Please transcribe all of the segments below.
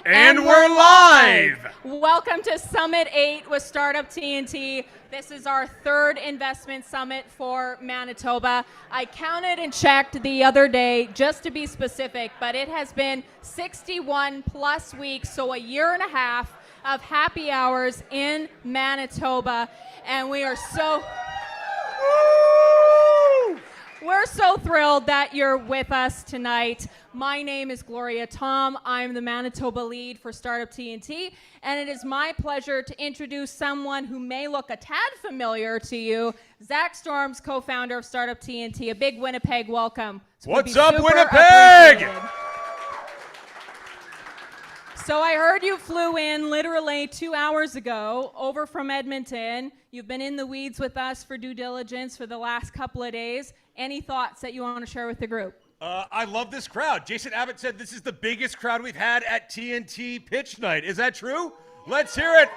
And we're live! Welcome to Summit 8 with Startup TNT. This is our third investment summit for Manitoba. I counted and checked the other day, just to be specific, but it has been 61 plus weeks, so a year and a half of happy hours in Manitoba. And we are so... We're so thrilled that you're with us tonight. My name is Gloria Tom. I'm the Manitoba lead for Startup TNT, and it is my pleasure to introduce someone who may look a tad familiar to you, Zach Storms, co-founder of Startup TNT. A big Winnipeg welcome. What's up, Winnipeg? So I heard you flew in literally 2 hours ago over from Edmonton. You've been in the weeds with us for due diligence for the last couple of days. Any thoughts that you want to share with the group? I love this crowd. Jason Abbott said this is the biggest crowd we've had at TNT Pitch Night. Is that true? Let's hear it.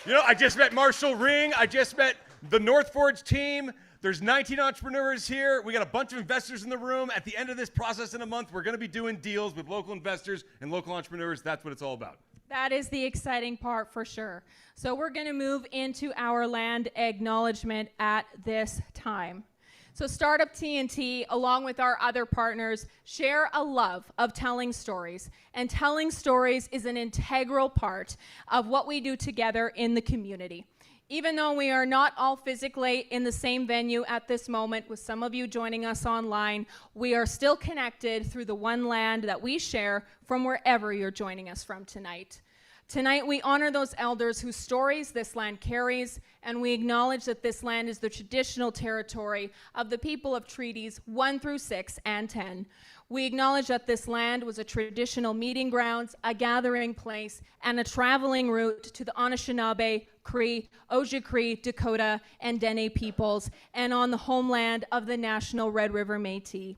You know, I just met Marshall Ring. I just met the North Forge team. There's 19 entrepreneurs here. We got a bunch of investors in the room. At the end of this process in a month, we're going to be doing deals with local investors and local entrepreneurs. That's what it's all about. That is the exciting part for sure. So we're going to move into our land acknowledgement at this time. So Startup TNT, along with our other partners, share a love of telling stories. And telling stories is an integral part of what we do together in the community. Even though we are not all physically in the same venue at this moment, with some of you joining us online, we are still connected through the one land that we share from wherever you're joining us from tonight. Tonight, we honor those elders whose stories this land carries, and we acknowledge that this land is the traditional territory of the people of treaties 1 through 6 and 10. We acknowledge that this land was a traditional meeting grounds, a gathering place, and a traveling route to the Anishinaabe, Cree, Ojibwe, Dakota, and Dene peoples, and on the homeland of the National Red River Métis.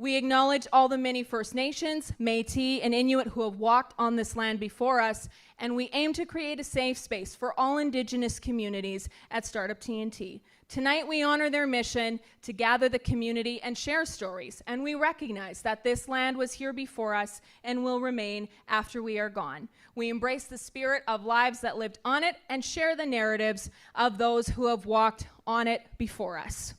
We acknowledge all the many First Nations, Métis, and Inuit who have walked on this land before us, and we aim to create a safe space for all Indigenous communities at Startup TNT. Tonight, we honor their mission to gather the community and share stories, and we recognize that this land was here before us and will remain after we are gone. We embrace the spirit of lives that lived on it and share the narratives of those who have walked on it before us.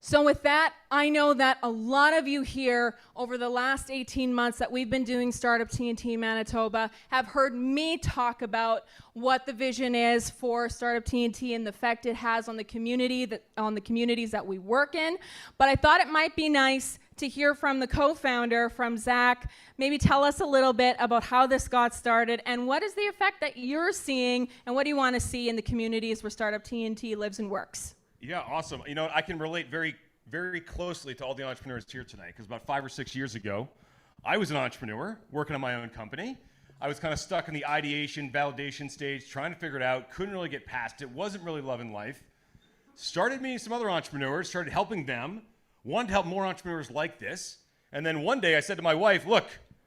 So with that, I know that a lot of you here over the last 18 months that we've been doing Startup TNT Manitoba have heard me talk about what the vision is for Startup TNT and the effect it has on the community, on the communities that we work in. But I thought it might be nice to hear from the co-founder, from Zach. Maybe tell us a little bit about how this got started and what is the effect that you're seeing and what do you want to see in the communities where Startup TNT lives and works? Yeah, awesome. You know, I can relate very, very closely to all the entrepreneurs here tonight because about 5 or 6 years ago, I was an entrepreneur working on my own company. I was kind of stuck in the ideation, validation stage, trying to figure it out, couldn't really get past it, wasn't really loving life. Started meeting some other entrepreneurs, started helping them, wanted to help more entrepreneurs like this. And then one day I said to my wife, look,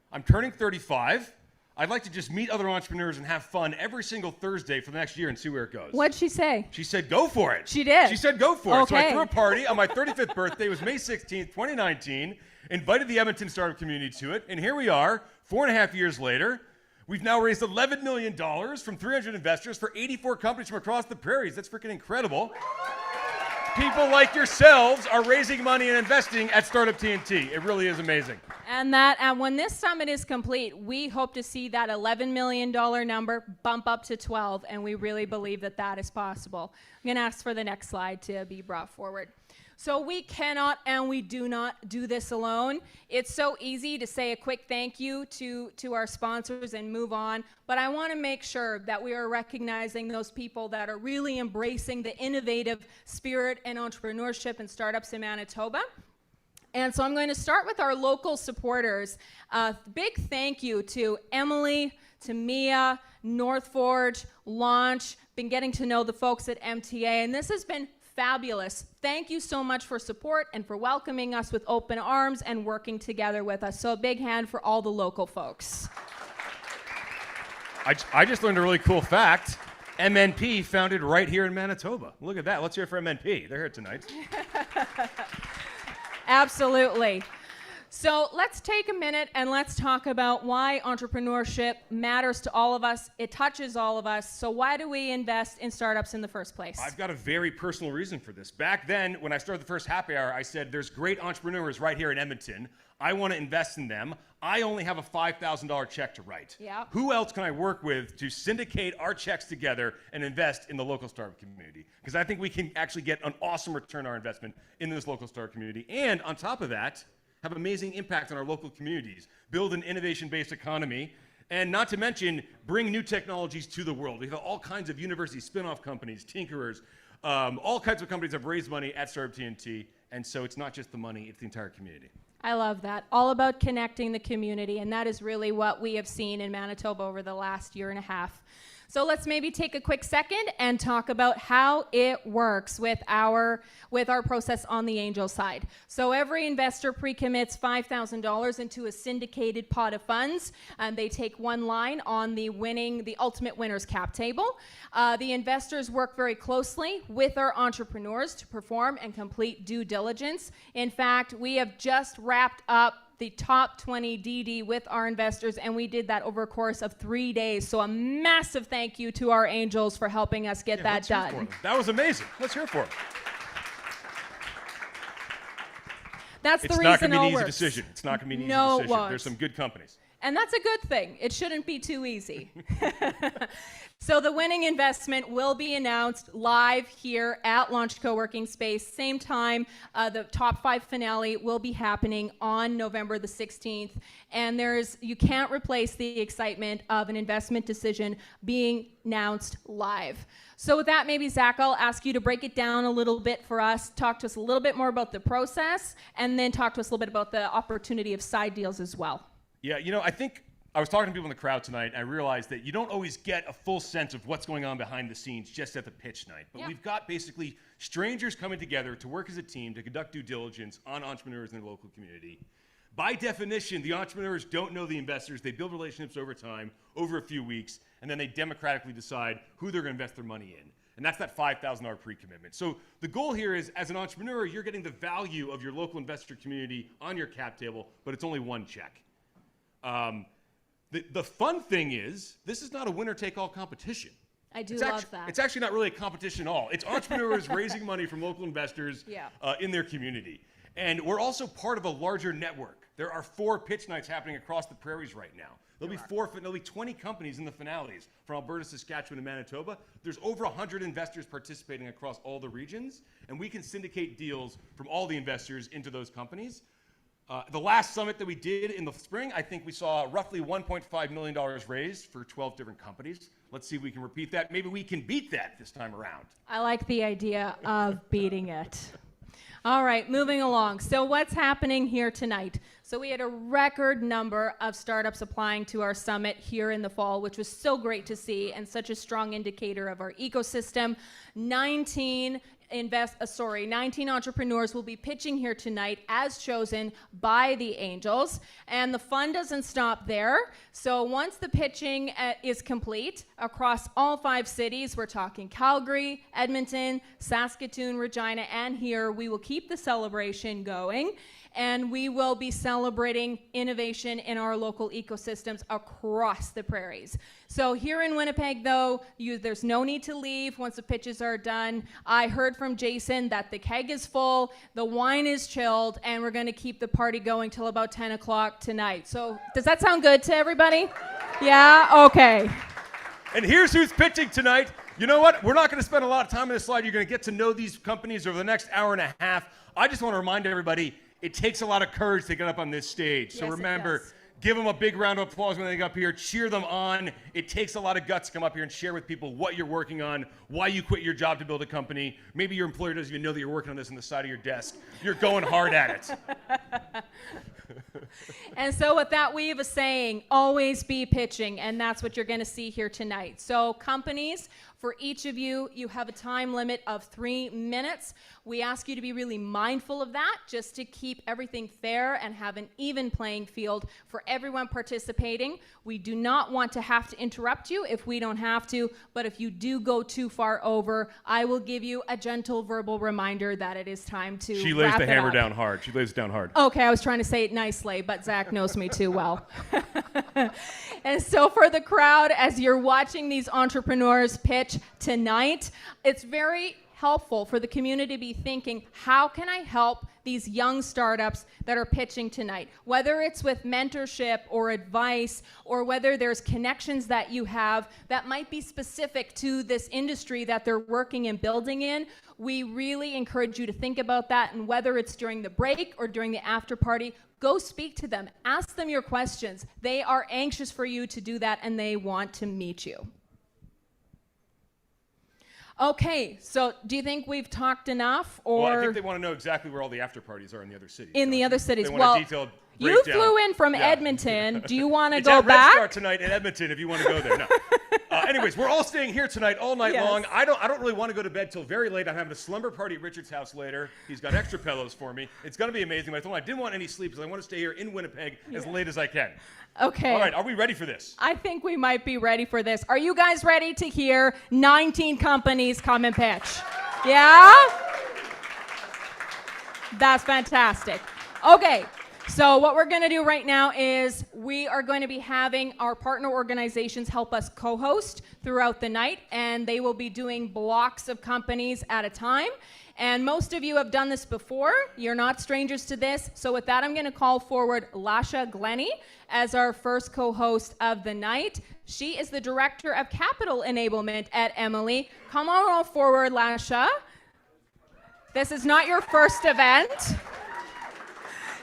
I'm turning 35. I'd like to just meet other entrepreneurs and have fun every single Thursday for the next year and see where it goes. What'd she say? She said, go for it. She did? She said, go for it. So I Okay. threw a party on my 35th birthday. It was May 16th, 2019. Invited the Edmonton startup community to it. And here we are, 4.5 years later. We've now raised $11 million from 300 investors for 84 companies from across the prairies. That's freaking incredible. People like yourselves are raising money and investing at Startup TNT. It really is amazing. And when this summit is complete, we hope to see that $11 million number bump up to 12, and we really believe that that is possible. I'm going to ask for the next slide to be brought forward. So we cannot and we do not do this alone. It's so easy to say a quick thank you to our sponsors and move on, but I want to make sure that we are recognizing those people that are really embracing the innovative spirit and entrepreneurship and startups in Manitoba. And so I'm going to start with our local supporters. Big thank you to Emily, to Mia, North Forge, Launch, been getting to know the folks at MTA, and this has been fabulous. Thank you so much for support and for welcoming us with open arms and working together with us. So a big hand for all the local folks. I just learned a really cool fact. MNP founded right here in Manitoba. Look at that. Let's hear it for MNP. They're here tonight. Absolutely. So let's take a minute and let's talk about why entrepreneurship matters to all of us. It touches all of us. So why do we invest in startups in the first place? I've got a very personal reason for this. Back then, when I started the first happy hour, I said, there's great entrepreneurs right here in Edmonton. I want to invest in them. I only have a $5,000 check to write. Yeah. Who else can I work with to syndicate our checks together and invest in the local startup community? Because I think we can actually get an awesome return on our investment in this local startup community. And on top of that, have amazing impact on our local communities, build an innovation-based economy, and not to mention, bring new technologies to the world. We have all kinds of university spin-off companies, tinkerers, all kinds of companies have raised money at Startup TNT, and so it's not just the money, it's the entire community. I love that. All about connecting the community, and that is really what we have seen in Manitoba over the last year and a half. So let's maybe take a quick second and talk about how it works with our process on the angel side. So every investor pre-commits $5,000 into a syndicated pot of funds, and they take one line on the ultimate winners cap table. The investors work very closely with our entrepreneurs to perform and complete due diligence. In fact, we have just wrapped up the top 20 DD with our investors, and we did that over a course of 3 days. So a massive thank you to our angels for helping us get that done. That was amazing. Let's hear it for it. That's the reason it's not going to be an easy works. decision. It's not going to be an easy No, it decision. won't. There's some good companies. And that's a good thing. It shouldn't be too easy. So the winning investment will be announced live here at Launch Co-working Space. Same time, the top 5 finale will be happening on November the 16th. And you can't replace the excitement of an investment decision being announced live. So with that, maybe Zach, I'll ask you to break it down a little bit for us, talk to us a little bit more about the process, and then talk to us a little bit about the opportunity of side deals as well. Yeah, I think I was talking to people in the crowd tonight, and I realized that you don't always get a full sense of what's going on behind the scenes just at the pitch night. But we've got basically strangers coming together to work as a team to conduct due diligence on entrepreneurs in their local community. By definition, the entrepreneurs don't know the investors. They build relationships over time, over a few weeks, and then they democratically decide who they're going to invest their money in. And that's that $5,000 pre-commitment. So the goal here is, as an entrepreneur, you're getting the value of your local investor community on your cap table, but it's only one check. The fun thing is, this is not a winner-take-all competition. I do love that. It's actually not really a competition at all. It's entrepreneurs raising money from local investors in their community. And we're also part of a larger network. There are 4 pitch nights happening across the prairies right now. There'll be 20 companies in the finales from Alberta, Saskatchewan, and Manitoba. There's over 100 investors participating across all the regions, and we can syndicate deals from all the investors into those companies. The last summit that we did in the spring, I think we saw roughly $1.5 million raised for 12 different companies. Let's see if we can repeat that. Maybe we can beat that this time around. I like the idea of beating it. All right, moving along. So what's happening here tonight? So we had a record number of startups applying to our summit here in the fall, which was so great to see and such a strong indicator of our ecosystem. 19 entrepreneurs will be pitching here tonight as chosen by the angels, and the fun doesn't stop there. So once the pitching is complete across all 5 cities, we're talking Calgary, Edmonton, Saskatoon, Regina, and here, we will keep the celebration going, and we will be celebrating innovation in our local ecosystems across the prairies. So here in Winnipeg, though, there's no need to leave once the pitches are done. I heard from Jason that the keg is full, the wine is chilled, and we're going to keep the party going till about 10 o'clock tonight. So does that sound good to everybody? Yeah? Okay. And here's who's pitching tonight. You know what? We're not going to spend a lot of time on this slide. You're going to get to know these companies over the next hour and a half. I just want to remind everybody, it takes a lot of courage to get up on this stage. So remember, give them a big round of applause when they get up here. Cheer them on. It takes a lot of guts to come up here and share with people what you're working on, why you quit your job to build a company. Maybe your employer doesn't even know that you're working on this on the side of your desk. You're going hard at it. And so with that, we have a saying, always be pitching, and that's what you're going to see here tonight. So companies, for each of you, you have a time limit of 3 minutes. We ask you to be really mindful of that, just to keep everything fair and have an even playing field for everyone participating. We do not want to have to interrupt you if we don't have to, but if you do go too far over, I will give you a gentle verbal reminder that it is time to She lays wrap the it hammer up. down hard. She lays it down hard. Okay, I was trying to say it nicely, but Zach knows me too well. And so for the crowd, as you're watching these entrepreneurs pitch tonight, it's very helpful for the community to be thinking, how can I help these young startups that are pitching tonight? Whether it's with mentorship or advice, or whether there's connections that you have that might be specific to this industry that they're working and building in, we really encourage you to think about that. And whether it's during the break or during the after party, go speak to them. Ask them your questions. They are anxious for you to do that, and they want to meet you. Okay, so do you think we've talked enough? Or Well, I think they want to know exactly where all the after parties are in the other cities. in the other cities? They want Well, a detailed you breakdown. flew in from Yeah. Edmonton. Do you want to It's go at Red Star back? tonight in Edmonton if you want to go there. No. Anyways, we're all staying here tonight all night Yes. long. I don't really want to go to bed till very late. I'm having a slumber party at Richard's house later. He's got extra pillows for me. It's going to be amazing. But I told him I didn't want any sleep because I want to stay here in Winnipeg as late as I can. Okay. All right, are we ready for this? I think we might be ready for this. Are you guys ready to hear 19 companies come and pitch? Yeah? That's fantastic. Okay, so what we're going to do right now is we are going to be having our partner organizations help us co-host throughout the night, and they will be doing blocks of companies at a time. And most of you have done this before. You're not strangers to this. So with that, I'm going to call forward Lasha Glennie as our first co-host of the night. She is the Director of Capital Enablement at Emily. Come on all forward, Lasha. This is not your first event.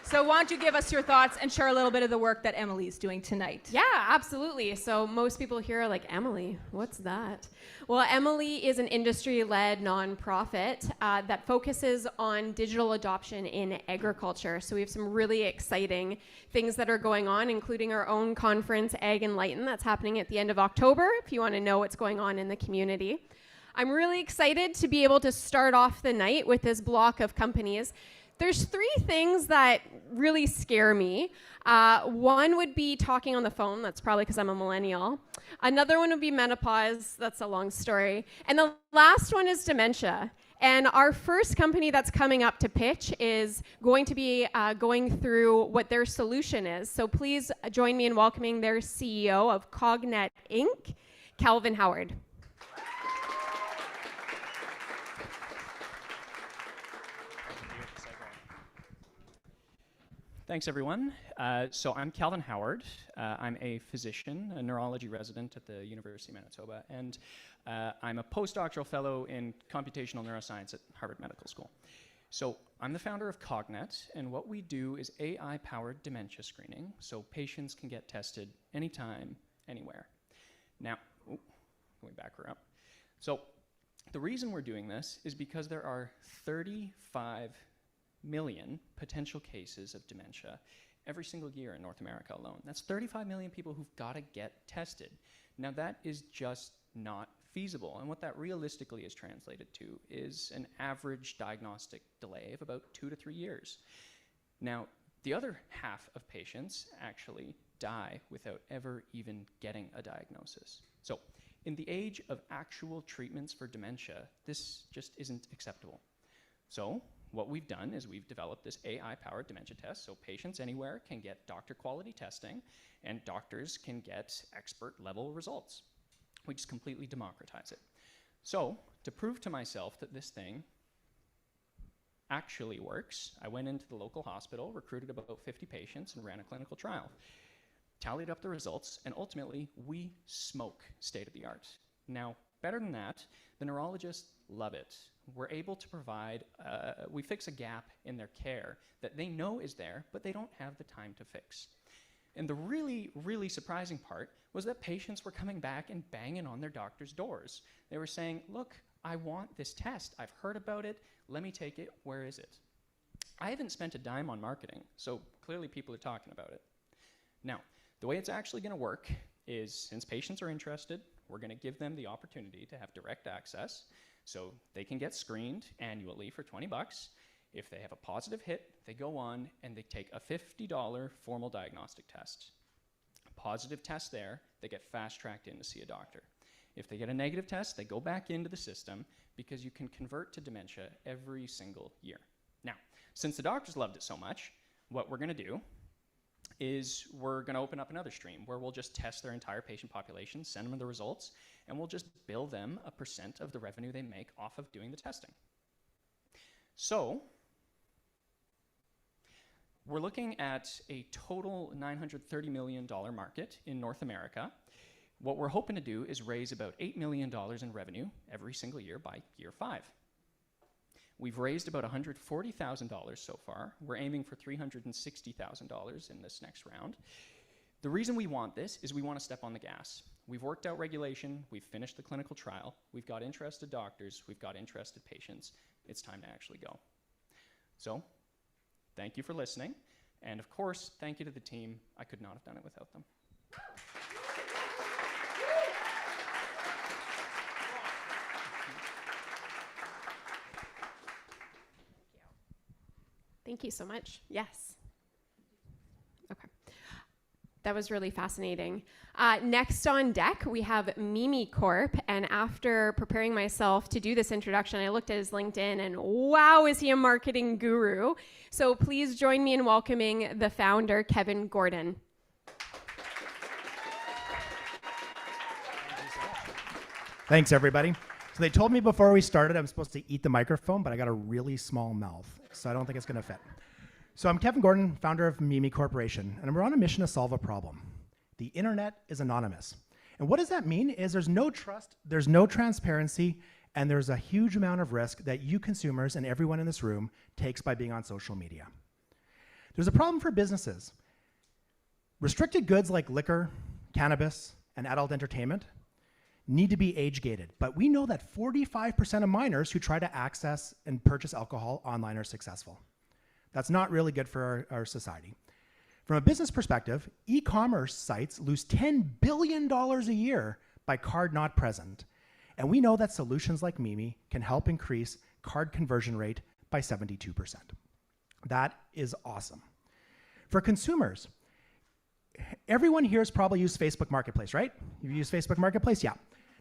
So why don't you give us your thoughts and share a little bit of the work that Emily's doing tonight? Yeah, absolutely. So most people here are like, Emily, what's that? Well, Emily is an industry-led nonprofit that focuses on digital adoption in agriculture. So we have some really exciting things that are going on, including our own conference, Ag Enlighten, that's happening at the end of October, if you want to know what's going on in the community. I'm really excited to be able to start off the night with this block of companies. There's three things that really scare me. One would be talking on the phone. That's probably because I'm a millennial. Another one would be menopause. That's a long story. And the last one is dementia. And our first company that's coming up to pitch is going to be going through what their solution is. So please join me in welcoming their CEO of CogNet Inc., Calvin Howard. Thanks, everyone. So I'm Calvin Howard. I'm a physician, a neurology resident at the University of Manitoba, and I'm a postdoctoral fellow in computational neuroscience at Harvard Medical School. So I'm the founder of CogNet, and what we do is AI-powered dementia screening, so patients can get tested anytime, anywhere. Now, let me back her up. So the reason we're doing this is because there are 35 million potential cases of dementia every single year in North America alone. That's 35 million people who've got to get tested. Now that is just not feasible, and what that realistically is translated to is an average diagnostic delay of about 2 to 3 years. Now, the other half of patients actually die without ever even getting a diagnosis. So, in the age of actual treatments for dementia, this just isn't acceptable. So, what we've done is we've developed this AI-powered dementia test, so patients anywhere can get doctor-quality testing, and doctors can get expert-level results. We just completely democratize it. So, to prove to myself that this thing actually works, I went into the local hospital, recruited about 50 patients, and ran a clinical trial. Tallied up the results, and ultimately, we smoke state-of-the-art. Now, better than that, the neurologists love it. We're able to provide, we fix a gap in their care that they know is there, but they don't have the time to fix. And the really, really surprising part was that patients were coming back and banging on their doctor's doors. They were saying, look, I want this test. I've heard about it. Let me take it. Where is it? I haven't spent a dime on marketing, so clearly people are talking about it. Now, the way it's actually going to work is, since patients are interested, we're going to give them the opportunity to have direct access, so they can get screened annually for $20, If they have a positive hit, they go on and they take a $50 formal diagnostic test. A positive test there, they get fast-tracked in to see a doctor. If they get a negative test, they go back into the system because you can convert to dementia every single year. Now, since the doctors loved it so much, what we're going to do is we're going to open up another stream where we'll just test their entire patient population, send them the results, and we'll just bill them a % of the revenue they make off of doing the testing. So, we're looking at a total $930 million market in North America. What we're hoping to do is raise about $8 million in revenue every single year by year 5. We've raised about $140,000 so far. We're aiming for $360,000 in this next round. The reason we want this is we want to step on the gas. We've worked out regulation, we've finished the clinical trial, we've got interested doctors, we've got interested patients. It's time to actually go. So, thank you for listening. And of course, thank you to the team. I could not have done it without them. Thank you so much. Yes. Okay. That was really fascinating. Next on deck, we have Memi Corp. And after preparing myself to do this introduction, I looked at his LinkedIn and wow, is he a marketing guru. So please join me in welcoming the founder, Kevin Gordon. Thanks, everybody. So they told me before we started I'm supposed to eat the microphone, but I got a really small mouth, so I don't think it's going to fit. So I'm Kevin Gordon, founder of Memi Corporation, and we're on a mission to solve a problem. The internet is anonymous. And what does that mean is there's no trust, there's no transparency, and there's a huge amount of risk that you consumers and everyone in this room takes by being on social media. There's a problem for businesses. Restricted goods like liquor, cannabis, and adult entertainment need to be age-gated, but we know that 45% of minors who try to access and purchase alcohol online are successful. That's not really good for our society. From a business perspective, e-commerce sites lose $10 billion a year by card not present, and we know that solutions like Memi can help increase card conversion rate by 72%. That is awesome. For consumers, everyone here has probably used Facebook Marketplace, right? You've used Facebook Marketplace? Yeah.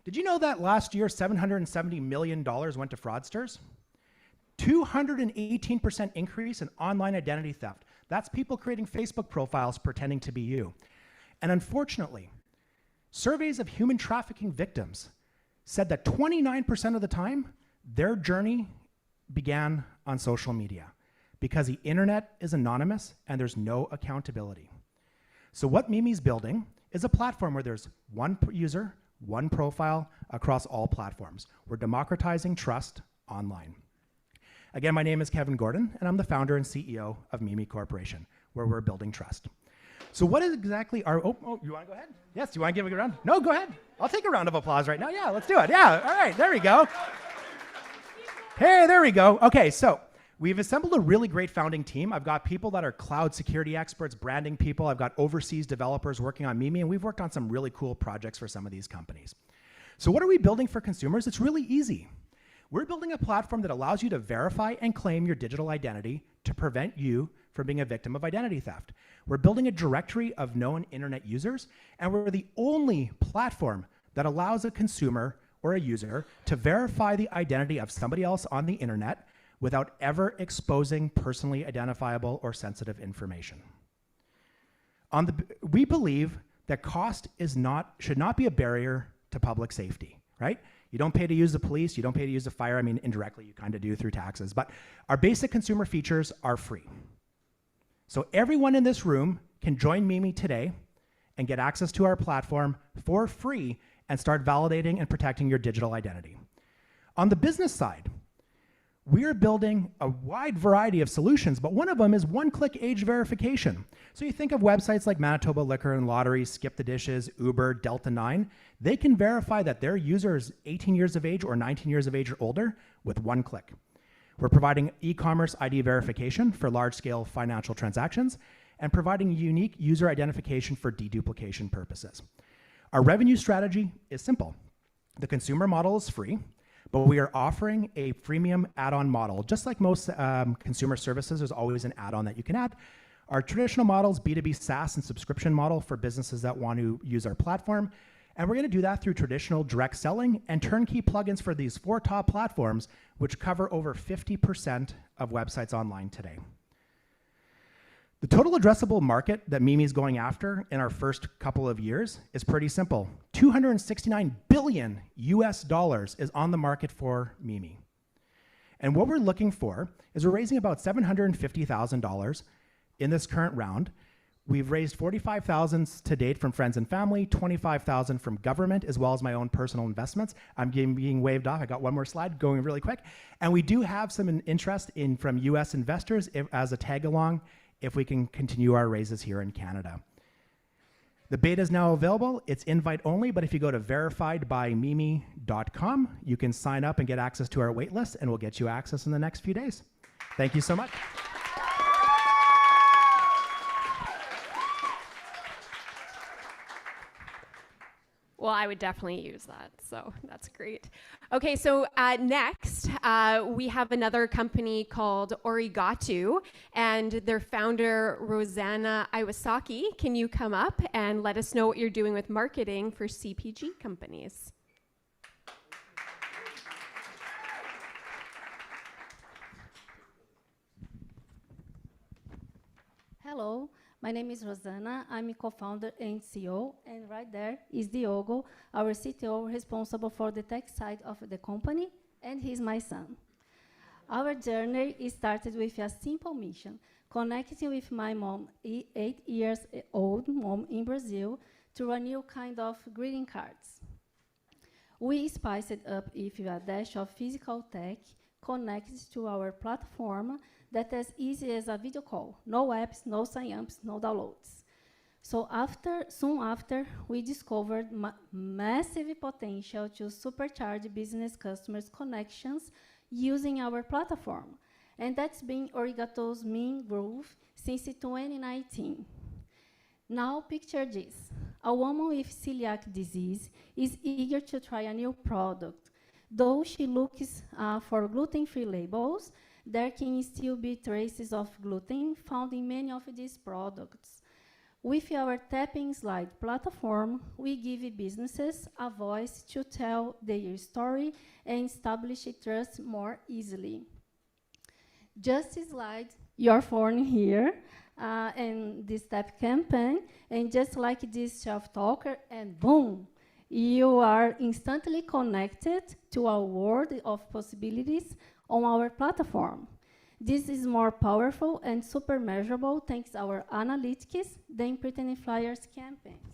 Did you know that last year, $770 million went to fraudsters? 218% increase in online identity theft. That's people creating Facebook profiles pretending to be you. And unfortunately, surveys of human trafficking victims said that 29% of the time, their journey began on social media because the internet is anonymous and there's no accountability. So what Memi's building is a platform where there's one user, one profile across all platforms. We're democratizing trust online. Again, my name is Kevin Gordon, and I'm the founder and CEO of Memi Corporation, where we're building trust. So what is exactly our, you want to go ahead? Yes, you want to give a round? No, go ahead. I'll take a round of applause right now. Yeah, let's do it. Yeah, all right, there we go. Hey, there we go. Okay, so we've assembled a really great founding team. I've got people that are cloud security experts, branding people. I've got overseas developers working on Memi, and we've worked on some really cool projects for some of these companies. So what are we building for consumers? It's really easy. We're building a platform that allows you to verify and claim your digital identity to prevent you from being a victim of identity theft. We're building a directory of known internet users, and we're the only platform that allows a consumer or a user to verify the identity of somebody else on the internet without ever exposing personally identifiable or sensitive information. We believe that cost should not be a barrier to public safety, right? You don't pay to use the police, you don't pay to use the fire. I mean, indirectly, you kind of do through taxes, but our basic consumer features are free. So everyone in this room can join Memi today and get access to our platform for free and start validating and protecting your digital identity. On the business side, we are building a wide variety of solutions, but one of them is one-click age verification. So you think of websites like Manitoba Liquor and Lottery, Skip the Dishes, Uber, Delta 9. They can verify that their user is 18 years of age or 19 years of age or older with one click. We're providing e-commerce ID verification for large-scale financial transactions and providing unique user identification for deduplication purposes. Our revenue strategy is simple. The consumer model is free, but we are offering a freemium add-on model. Just like most consumer services, there's always an add-on that you can add. Our traditional model is B2B SaaS and subscription model for businesses that want to use our platform. And we're going to do that through traditional direct selling and turnkey plugins for these 4 top platforms, which cover over 50% of websites online today. The total addressable market that Memi is going after in our first couple of years is pretty simple. $269 billion US is on the market for Memi. And what we're looking for is we're raising about $750,000 in this current round. We've raised $45,000 to date from friends and family, $25,000 from government, as well as my own personal investments. I'm being waved off. I got one more slide going really quick. And we do have some interest from US investors as a tag along if we can continue our raises here in Canada. The beta is now available. It's invite only, but if you go to verifiedbymemi.com, you can sign up and get access to our waitlist, and we'll get you access in the next few days. Thank you so much. Well, I would definitely use that, so that's great. Okay, so next, we have another company called Ori.Gatou, and their founder, Rosanna Iwasaki. Can you come up and let us know what you're doing with marketing for CPG companies? Hello, my name is Rosanna. I'm a co-founder and CEO, and right there is Diogo, our CTO responsible for the tech side of the company, and he's my son. Our journey started with a simple mission, connecting with my mom, 8-year-old mom in Brazil, through a new kind of greeting cards. We spiced it up with a dash of physical tech connected to our platform that as easy as a video call. No apps, no sign-ups, no downloads. So soon after, we discovered massive potential to supercharge business customers' connections using our platform. And that's been Ori.Gatou's main growth since 2019. Now picture this. A woman with celiac disease is eager to try a new product. Though she looks for gluten-free labels, there can still be traces of gluten found in many of these products. With our Tap and Slide platform, we give businesses a voice to tell their story and establish trust more easily. Just slide your phone here and this Tap campaign, and just like this shelf talker, and boom, you are instantly connected to a world of possibilities on our platform. This is more powerful and super measurable thanks to our analytics than printing flyers campaigns.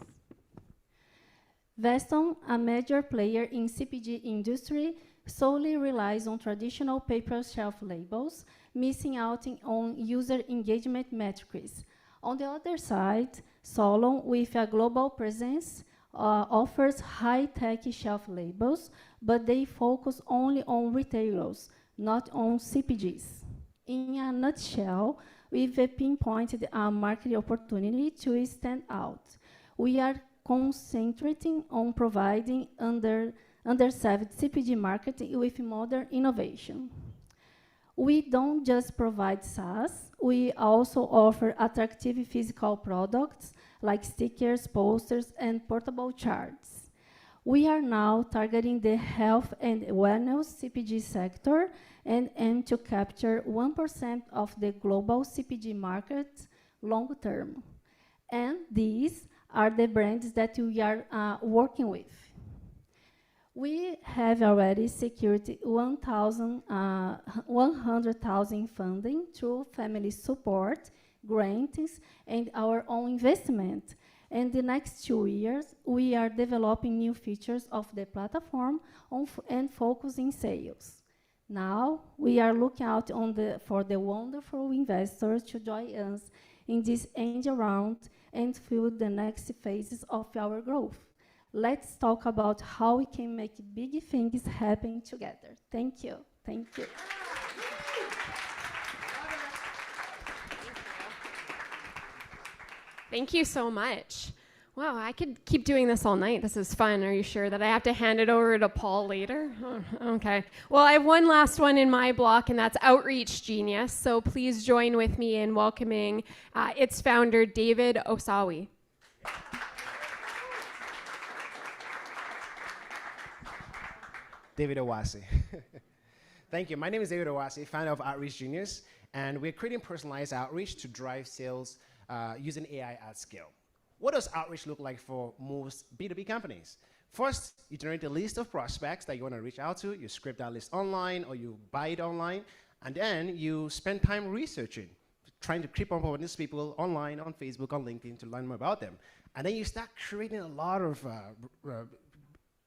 Veston, a major player in CPG industry, solely relies on traditional paper shelf labels, missing out on user engagement metrics. On the other side, Solon, with a global presence, offers high-tech shelf labels, but they focus only on retailers, not on CPGs. In a nutshell, we've pinpointed a market opportunity to stand out. We are concentrating on providing underserved CPG market with modern innovation. We don't just provide SaaS, we also offer attractive physical products like stickers, posters, and portable charts. We are now targeting the health and wellness CPG sector and aim to capture 1% of the global CPG market long term. And these are the brands that we are working with. We have already secured 100,000 funding through family support, grants, and our own investment. In the next 2 years, we are developing new features of the platform and focusing sales. Now, we are looking out for the wonderful investors to join us in this angel round and fuel the next phases of our growth. Let's talk about how we can make big things happen together. Thank you. Thank you. Thank you so much. Wow, I could keep doing this all night. This is fun. Are you sure that I have to hand it over to Paul later? Oh, okay. Well, I have one last one in my block, and that's Outreach Genius. So please join with me in welcoming its founder, David Osawi. David Owasi. Thank you. My name is David Owasi, founder of Outreach Genius, and we're creating personalized outreach to drive sales using AI at scale. What does outreach look like for most B2B companies? First, you generate a list of prospects that you want to reach out to. You script that list online or you buy it online, and then you spend time researching, trying to creep up on these people online, on Facebook, on LinkedIn to learn more about them. And then you start creating a lot of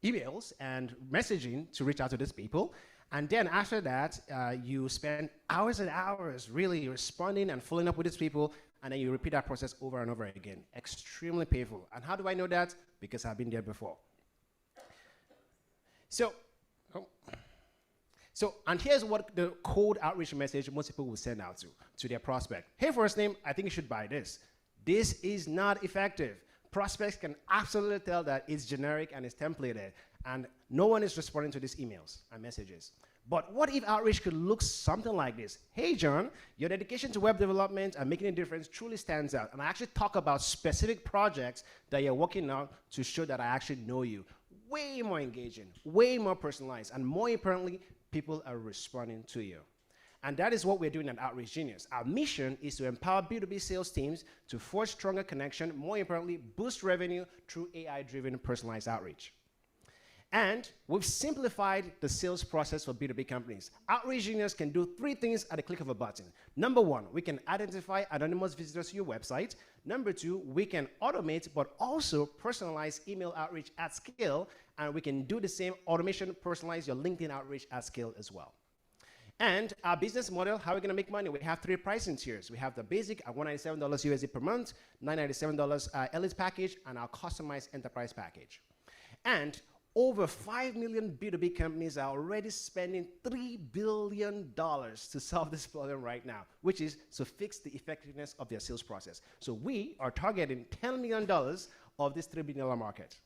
emails and messaging to reach out to these people. And then after that, you spend hours and hours really responding and following up with these people, and then you repeat that process over and over again. Extremely painful. And how do I know that? Because I've been there before. And here's what the cold outreach message most people will send out to their prospect. Hey, first name, I think you should buy this. This is not effective. Prospects can absolutely tell that it's generic and it's templated, and no one is responding to these emails and messages. But what if outreach could look something like this? Hey, John, your dedication to web development and making a difference truly stands out. And I actually talk about specific projects that you're working on to show that I actually know you. Way more engaging, way more personalized, and more importantly, people are responding to you. And that is what we're doing at Outreach Genius. Our mission is to empower B2B sales teams to forge stronger connection, more importantly, boost revenue through AI-driven personalized outreach. And we've simplified the sales process for B2B companies. Outreach Genius can do 3 things at a click of a button. Number 1, we can identify anonymous visitors to your website. Number 2, we can automate but also personalize email outreach at scale. And we can do the same automation, personalize your LinkedIn outreach at scale as well. And our business model, how are we going to make money? We have 3 pricing tiers. We have the basic at $197 USD per month, $997 Elite package, and our customized enterprise package. And over 5 million B2B companies are already spending $3 billion to solve this problem right now, which is to fix the effectiveness of their sales process. So we are targeting $10 million of this $3 billion market.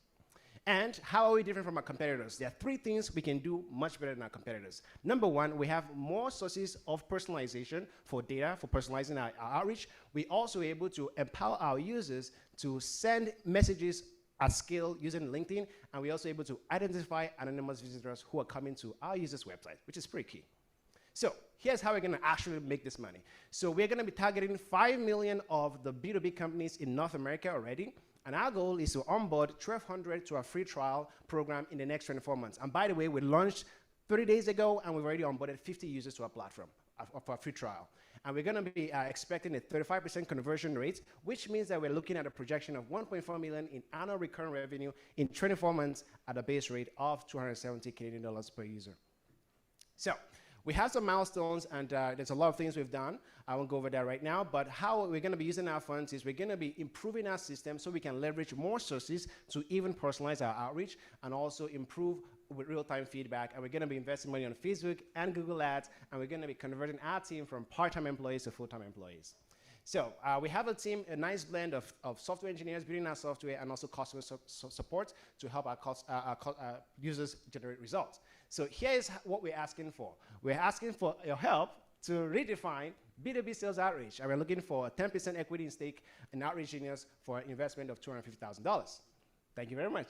And how are we different from our competitors? There are 3 things we can do much better than our competitors. Number 1, we have more sources of personalization for data, for personalizing our outreach. We also able to empower our users to send messages at scale using LinkedIn, and we're also able to identify anonymous visitors who are coming to our users' website, which is pretty key. So here's how we're going to actually make this money. So we're going to be targeting 5 million of the B2B companies in North America already, and our goal is to onboard 1,200 to our free trial program in the next 24 months. And by the way, we launched 30 days ago, and we've already onboarded 50 users to our platform for our free trial. And we're going to be expecting a 35% conversion rate, which means that we're looking at a projection of $1.4 million in annual recurring revenue in 24 months at a base rate of 270 Canadian dollars per user. So we have some milestones, and there's a lot of things we've done. I won't go over that right now, but how we're going to be using our funds is we're going to be improving our system so we can leverage more sources to even personalize our outreach and also improve with real-time feedback. And we're going to be investing money on Facebook and Google Ads, and we're going to be converting our team from part-time employees to full-time employees. So we have a team, a nice blend of software engineers building our software and also customer support to help our users generate results. So here is what we're asking for. We're asking for your help to redefine B2B sales outreach. And we're looking for a 10% equity in stake in Outreach Genius for an investment of $250,000. Thank you very much.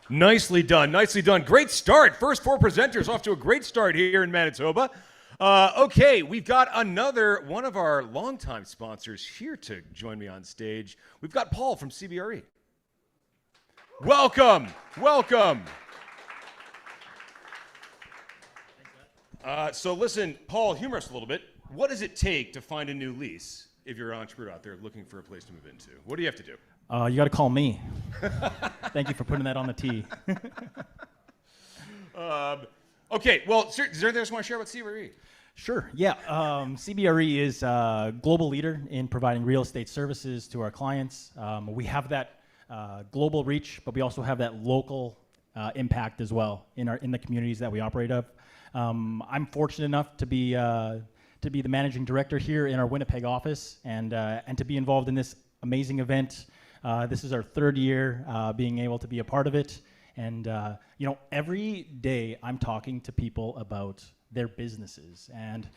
Nicely done, nicely done. Great start. First 4 presenters off to a great start here in Manitoba. Okay, we've got another one of our longtime sponsors here to join me on stage. We've got Paul from CBRE. Welcome, welcome. So listen, Paul, humor us a little bit. What does it take to find a new lease if you're an entrepreneur out there looking for a place to move into? What do you have to do? You got to call me. Thank you for putting that on the tee. Okay, well, is there anything else you want to share about CBRE? Sure, yeah. CBRE is a global leader in providing real estate services to our clients. We have that global reach, but we also have that local impact as well in the communities that we operate of. I'm fortunate enough to be the managing director here in our Winnipeg office, and to be involved in this amazing event. This is our third year being able to be a part of it, and every day I'm talking to people about their businesses, and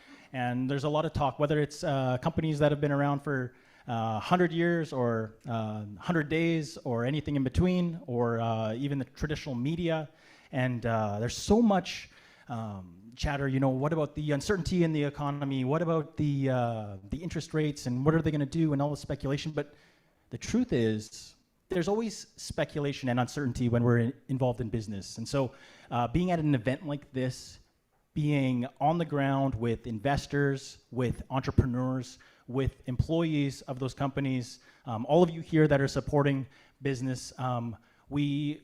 there's a lot of talk, whether it's companies that have been around for 100 years or 100 days or anything in between, or even the traditional media, and there's so much chatter. What about the uncertainty in the economy? What about the interest rates, and what are they going to do, and all the speculation? But the truth is, there's always speculation and uncertainty when we're involved in business. And so being at an event like this, being on the ground with investors, with entrepreneurs, with employees of those companies, all of you here that are supporting business, we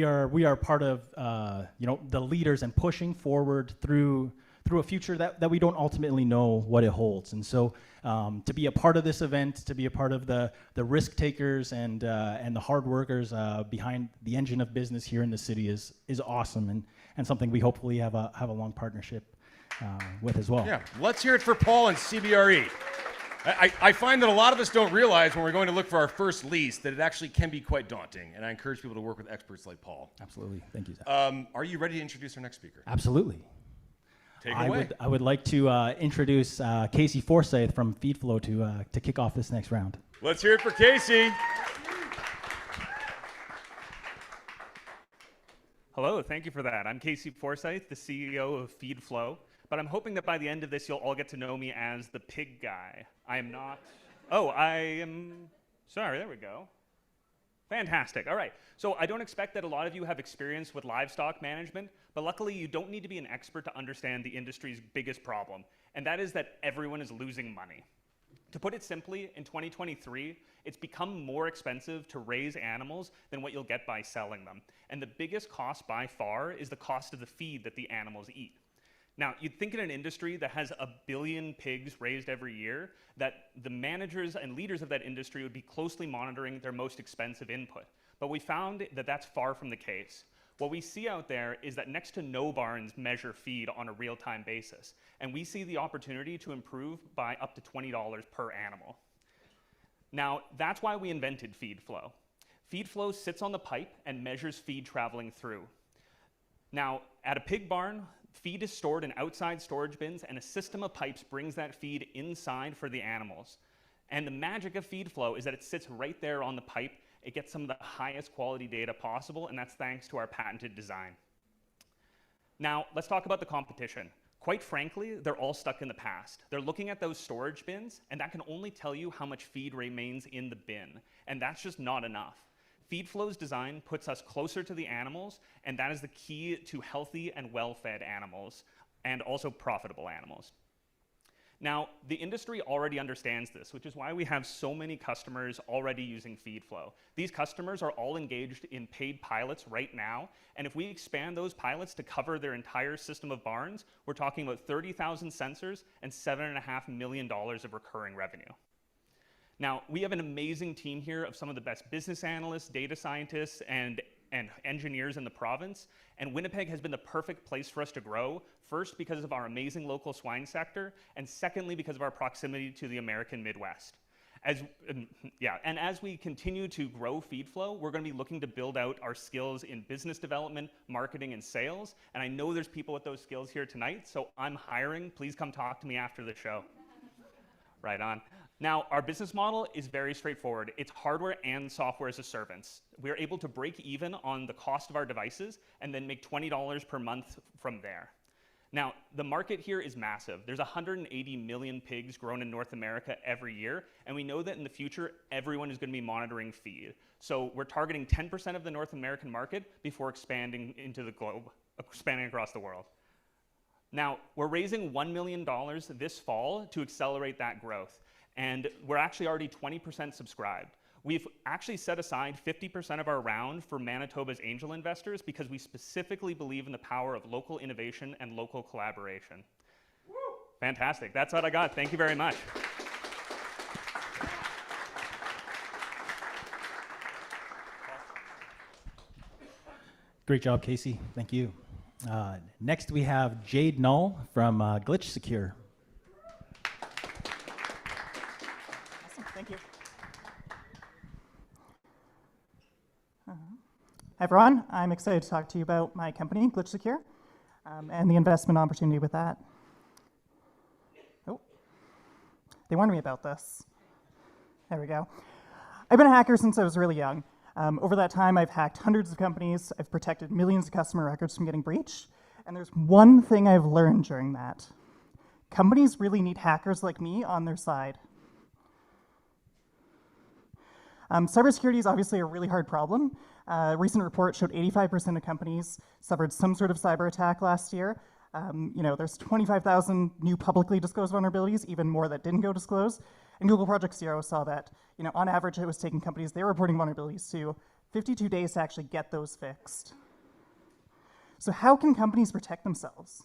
are part of the leaders and pushing forward through a future that we don't ultimately know what it holds. And so to be a part of this event, to be a part of the risk takers and the hard workers behind the engine of business here in the city is awesome, and something we hopefully have a long partnership with as well. Yeah, let's hear it for Paul and CBRE. I find that a lot of us don't realize when we're going to look for our first lease that it actually can be quite daunting, and I encourage people to work with experts like Paul. Absolutely. Thank you, Zach. Are you ready to introduce our next speaker? Absolutely. Take it away. I would like to introduce Casey Forsyth from FeedFlow to kick off this next round. Let's hear it for Casey. Hello, thank you for that. I'm Casey Forsyth, the CEO of FeedFlow, but I'm hoping that by the end of this, you'll all get to know me as the pig guy. I am not. Oh, I am. Sorry, there we go. Fantastic. All right. So I don't expect that a lot of you have experience with livestock management, but luckily you don't need to be an expert to understand the industry's biggest problem, and that is that everyone is losing money. To put it simply, in 2023, it's become more expensive to raise animals than what you'll get by selling them. And the biggest cost by far is the cost of the feed that the animals eat. Now, you'd think in an industry that has 1 billion pigs raised every year, that the managers and leaders of that industry would be closely monitoring their most expensive input. But we found that that's far from the case. What we see out there is that next to no barns measure feed on a real-time basis, and we see the opportunity to improve by up to $20 per animal. Now, that's why we invented FeedFlow. FeedFlow sits on the pipe and measures feed traveling through. Now, at a pig barn, feed is stored in outside storage bins, and a system of pipes brings that feed inside for the animals. And the magic of FeedFlow is that it sits right there on the pipe. It gets some of the highest quality data possible, and that's thanks to our patented design. Now, let's talk about the competition. Quite frankly, they're all stuck in the past. They're looking at those storage bins, and that can only tell you how much feed remains in the bin, and that's just not enough. FeedFlow's design puts us closer to the animals, and that is the key to healthy and well-fed animals, and also profitable animals. Now, the industry already understands this, which is why we have so many customers already using FeedFlow. These customers are all engaged in paid pilots right now, and if we expand those pilots to cover their entire system of barns, we're talking about 30,000 sensors and $7.5 million of recurring revenue. Now, we have an amazing team here of some of the best business analysts, data scientists, and engineers in the province, and Winnipeg has been the perfect place for us to grow, first because of our amazing local swine sector, and secondly because of our proximity to the American Midwest. As we continue to grow FeedFlow, we're going to be looking to build out our skills in business development, marketing, and sales, and I know there's people with those skills here tonight, so I'm hiring. Please come talk to me after the show. Right on. Now, our business model is very straightforward. It's hardware and software as a service. We're able to break even on the cost of our devices and then make $20 per month from there. Now, the market here is massive. There's 180 million pigs grown in North America every year, and we know that in the future, everyone is going to be monitoring feed. So we're targeting 10% of the North American market before expanding into the globe, expanding across the world. Now, we're raising $1 million this fall to accelerate that growth. And we're actually already 20% subscribed. We've actually set aside 50% of our round for Manitoba's angel investors because we specifically believe in the power of local innovation and local collaboration. Woo! Fantastic. That's what I got. Thank you very much. Great job, Casey. Thank you. Next, we have Jade Null from GlitchSecure. Awesome, thank you. Hi everyone, I'm excited to talk to you about my company, GlitchSecure, and the investment opportunity with that. Oh, they warned me about this. There we go. I've been a hacker since I was really young. Over that time, I've hacked hundreds of companies, I've protected millions of customer records from getting breached, and there's one thing I've learned during that. Companies really need hackers like me on their side. Cybersecurity is obviously a really hard problem. A recent report showed 85% of companies suffered some sort of cyber attack last year. There's 25,000 new publicly disclosed vulnerabilities, even more that didn't go disclosed. And Google Project Zero saw that, on average, it was taking companies they were reporting vulnerabilities to 52 days to actually get those fixed. So how can companies protect themselves?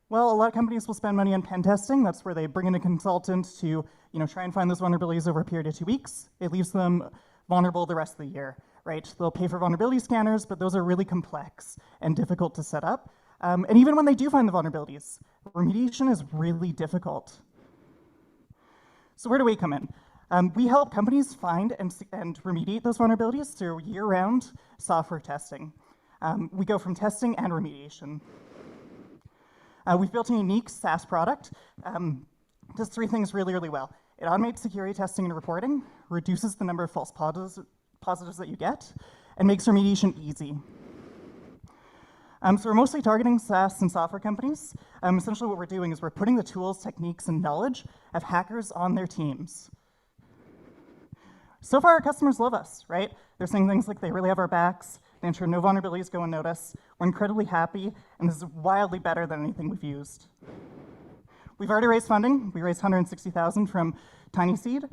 Well, a lot of companies will spend money on pen testing. That's where they bring in a consultant to, try and find those vulnerabilities over a period of 2 weeks. It leaves them vulnerable the rest of the year, right? They'll pay for vulnerability scanners, but those are really complex and difficult to set up. And even when they do find the vulnerabilities, remediation is really difficult. So where do we come in? We help companies find and remediate those vulnerabilities through year-round software testing. We go from testing and remediation. We've built a unique SaaS product. Does 3 things really, really well. It automates security testing and reporting, reduces the number of false positives that you get, and makes remediation easy. So we're mostly targeting SaaS and software companies. Essentially what we're doing is we're putting the tools, techniques, and knowledge of hackers on their teams. So far, our customers love us, right? They're saying things like they really have our backs, they ensure no vulnerabilities go unnoticed, we're incredibly happy, and this is wildly better than anything we've used. We've already raised funding. We raised $160,000 from Tiny Seed.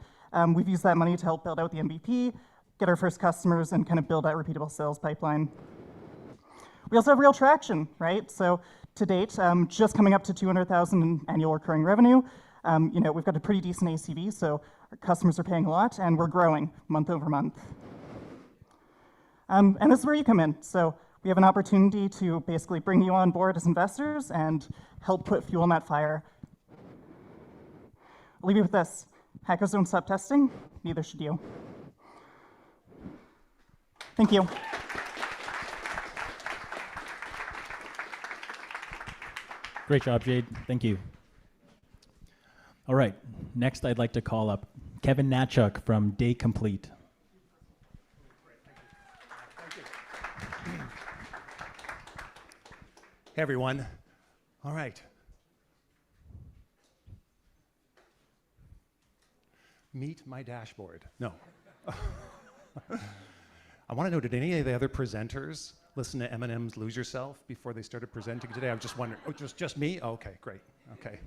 We've used that money to help build out the MVP, get our first customers, and kind of build out a repeatable sales pipeline. We also have real traction, right? So to date, just coming up to $200,000 in annual recurring revenue. We've got a pretty decent ACV, so our customers are paying a lot, and we're growing month over month. And this is where you come in. So we have an opportunity to basically bring you on board as investors and help put fuel on that fire. I'll leave you with this. Hackers don't stop testing, neither should you. Thank you. Great job, Jade. Thank you. All right, next I'd like to call up Kevin Natchuk from Day Complete. Hey, everyone. All right. Meet my dashboard. No. I want to know, did any of the other presenters listen to Eminem's Lose Yourself before they started presenting today? I was just wondering. Oh, just me? Oh, okay, great. Okay.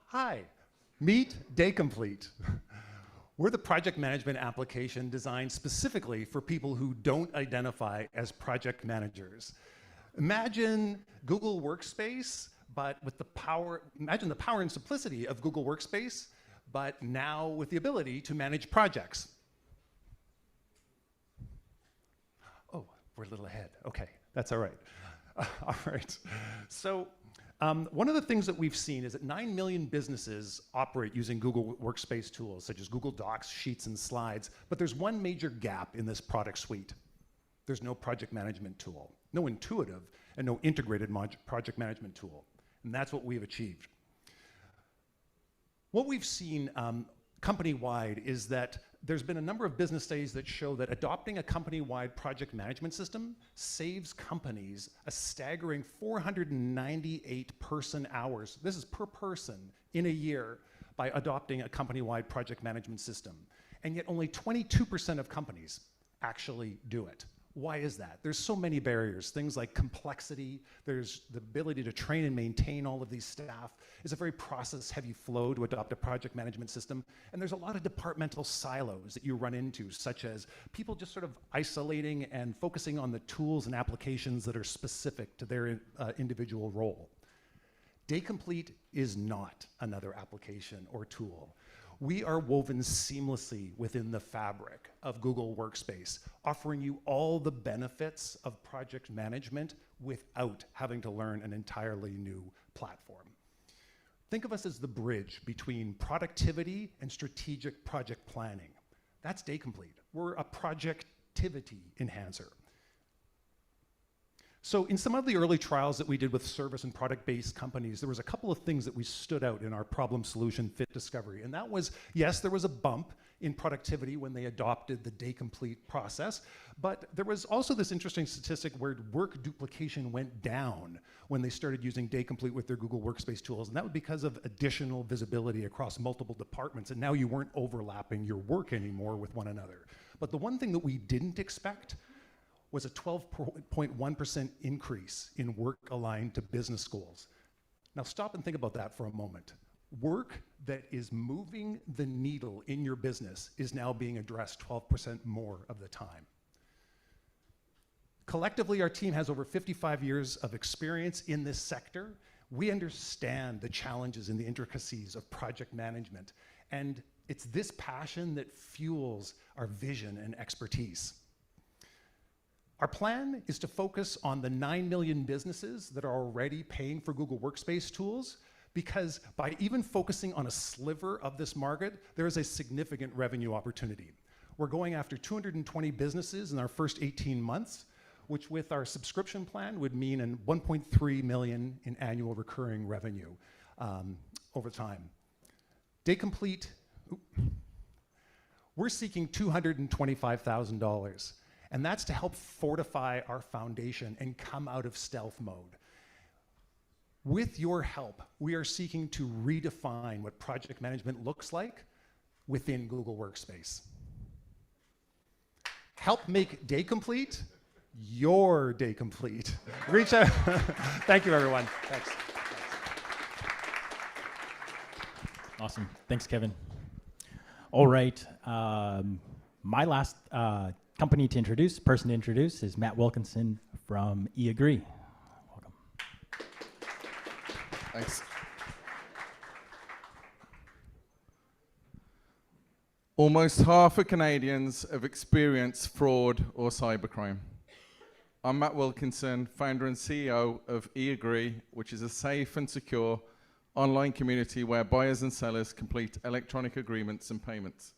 Hi. Meet Day Complete. We're the project management application designed specifically for people who don't identify as project managers. Imagine Google Workspace, but with the power, imagine the power and simplicity of Google Workspace, but now with the ability to manage projects. Oh, we're a little ahead. Okay, that's all right. All right. So one of the things that we've seen is that 9 million businesses operate using Google Workspace tools, such as Google Docs, Sheets, and Slides, but there's one major gap in this product suite. There's no project management tool, no intuitive and no integrated project management tool, and that's what we've achieved. What we've seen company-wide is that there's been a number of business studies that show that adopting a company-wide project management system saves companies a staggering 498 person hours, this is per person, in a year by adopting a company-wide project management system. And yet only 22% of companies actually do it. Why is that? There's so many barriers, things like complexity, there's the ability to train and maintain all of these staff. It's a very process-heavy flow to adopt a project management system, and there's a lot of departmental silos that you run into, such as people just sort of isolating and focusing on the tools and applications that are specific to their individual role. Day Complete is not another application or tool. We are woven seamlessly within the fabric of Google Workspace, offering you all the benefits of project management without having to learn an entirely new platform. Think of us as the bridge between productivity and strategic project planning. That's Day Complete. We're a projectivity enhancer. So in some of the early trials that we did with service and product-based companies, there was a couple of things that we stood out in our problem solution fit discovery. And that was, yes, there was a bump in productivity when they adopted the Day Complete process, but there was also this interesting statistic where work duplication went down when they started using Day Complete with their Google Workspace tools. And that was because of additional visibility across multiple departments. And now you weren't overlapping your work anymore with one another. But the one thing that we didn't expect was a 12.1% increase in work aligned to business goals. Now stop and think about that for a moment. Work that is moving the needle in your business is now being addressed 12% more of the time. Collectively, our team has over 55 years of experience in this sector. We understand the challenges and the intricacies of project management, and it's this passion that fuels our vision and expertise. Our plan is to focus on the 9 million businesses that are already paying for Google Workspace tools, because by even focusing on a sliver of this market, there is a significant revenue opportunity. We're going after 220 businesses in our first 18 months, which with our subscription plan would mean an 1.3 million in annual recurring revenue over time. Day Complete, we're seeking $225,000. And that's to help fortify our foundation and come out of stealth mode. With your help, we are seeking to redefine what project management looks like within Google Workspace. Help make Day Complete your Day Complete. Reach out. Thank you, everyone. Thanks. Awesome. Thanks, Kevin. All right. My last person to introduce is Matt Wilkinson from eAgree. Welcome. Thanks. Almost half of Canadians have experienced fraud or cybercrime. I'm Matt Wilkinson, founder and CEO of eAgree, which is a safe and secure online community where buyers and sellers complete electronic agreements and payments.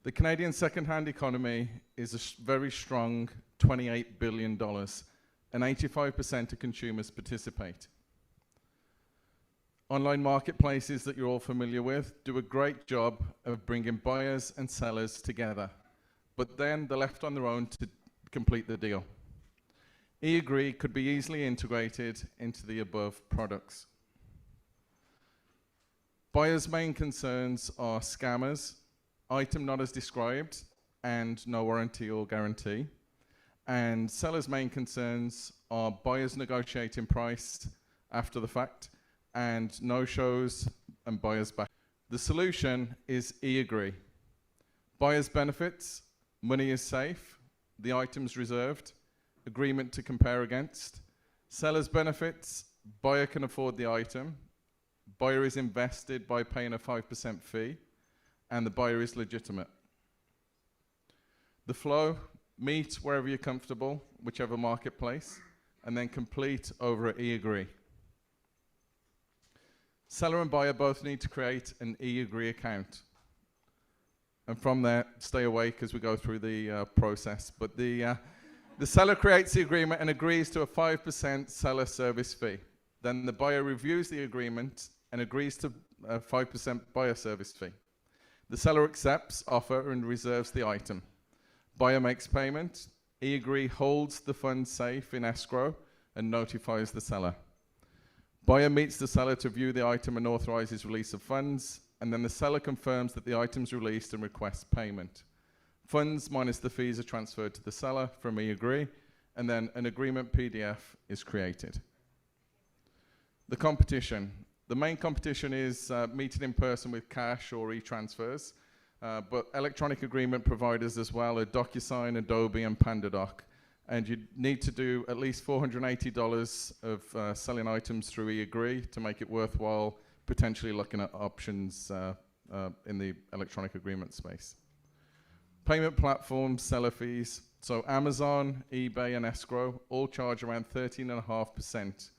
The Canadian second-hand economy is a very strong $28 billion, and 85% of consumers participate. Online marketplaces that you're all familiar with do a great job of bringing buyers and sellers together, but then they're left on their own to complete the deal. eAgree could be easily integrated into the above products. Buyers' main concerns are scammers, item not as described, and no warranty or guarantee. And sellers' main concerns are buyers negotiating price after the fact, and no-shows and buyers back. The solution is eAgree. Buyers' benefits, money is safe, the item's reserved, agreement to compare against. Sellers' benefits, buyer can afford the item, buyer is invested by paying a 5% fee, and the buyer is legitimate. The flow, meet wherever you're comfortable, whichever marketplace, and then complete over at eAgree. Seller and buyer both need to create an eAgree account. And from there, stay awake as we go through the process. But the seller creates the agreement and agrees to a 5% seller service fee. Then the buyer reviews the agreement and agrees to a 5% buyer service fee. The seller accepts offer and reserves the item. Buyer makes payment. eAgree holds the funds safe in escrow and notifies the seller. Buyer meets the seller to view the item and authorizes release of funds, and then the seller confirms that the item's released and requests payment. Funds minus the fees are transferred to the seller from eAgree, and then an agreement PDF is created. The competition. The main competition is meeting in person with cash or e-transfers, but electronic agreement providers as well are DocuSign, Adobe, and PandaDoc. And you need to do at least $480 of selling items through eAgree to make it worthwhile potentially looking at options in the electronic agreement space. Payment platforms, seller fees. So Amazon, eBay, and Escrow all charge around 13.5%.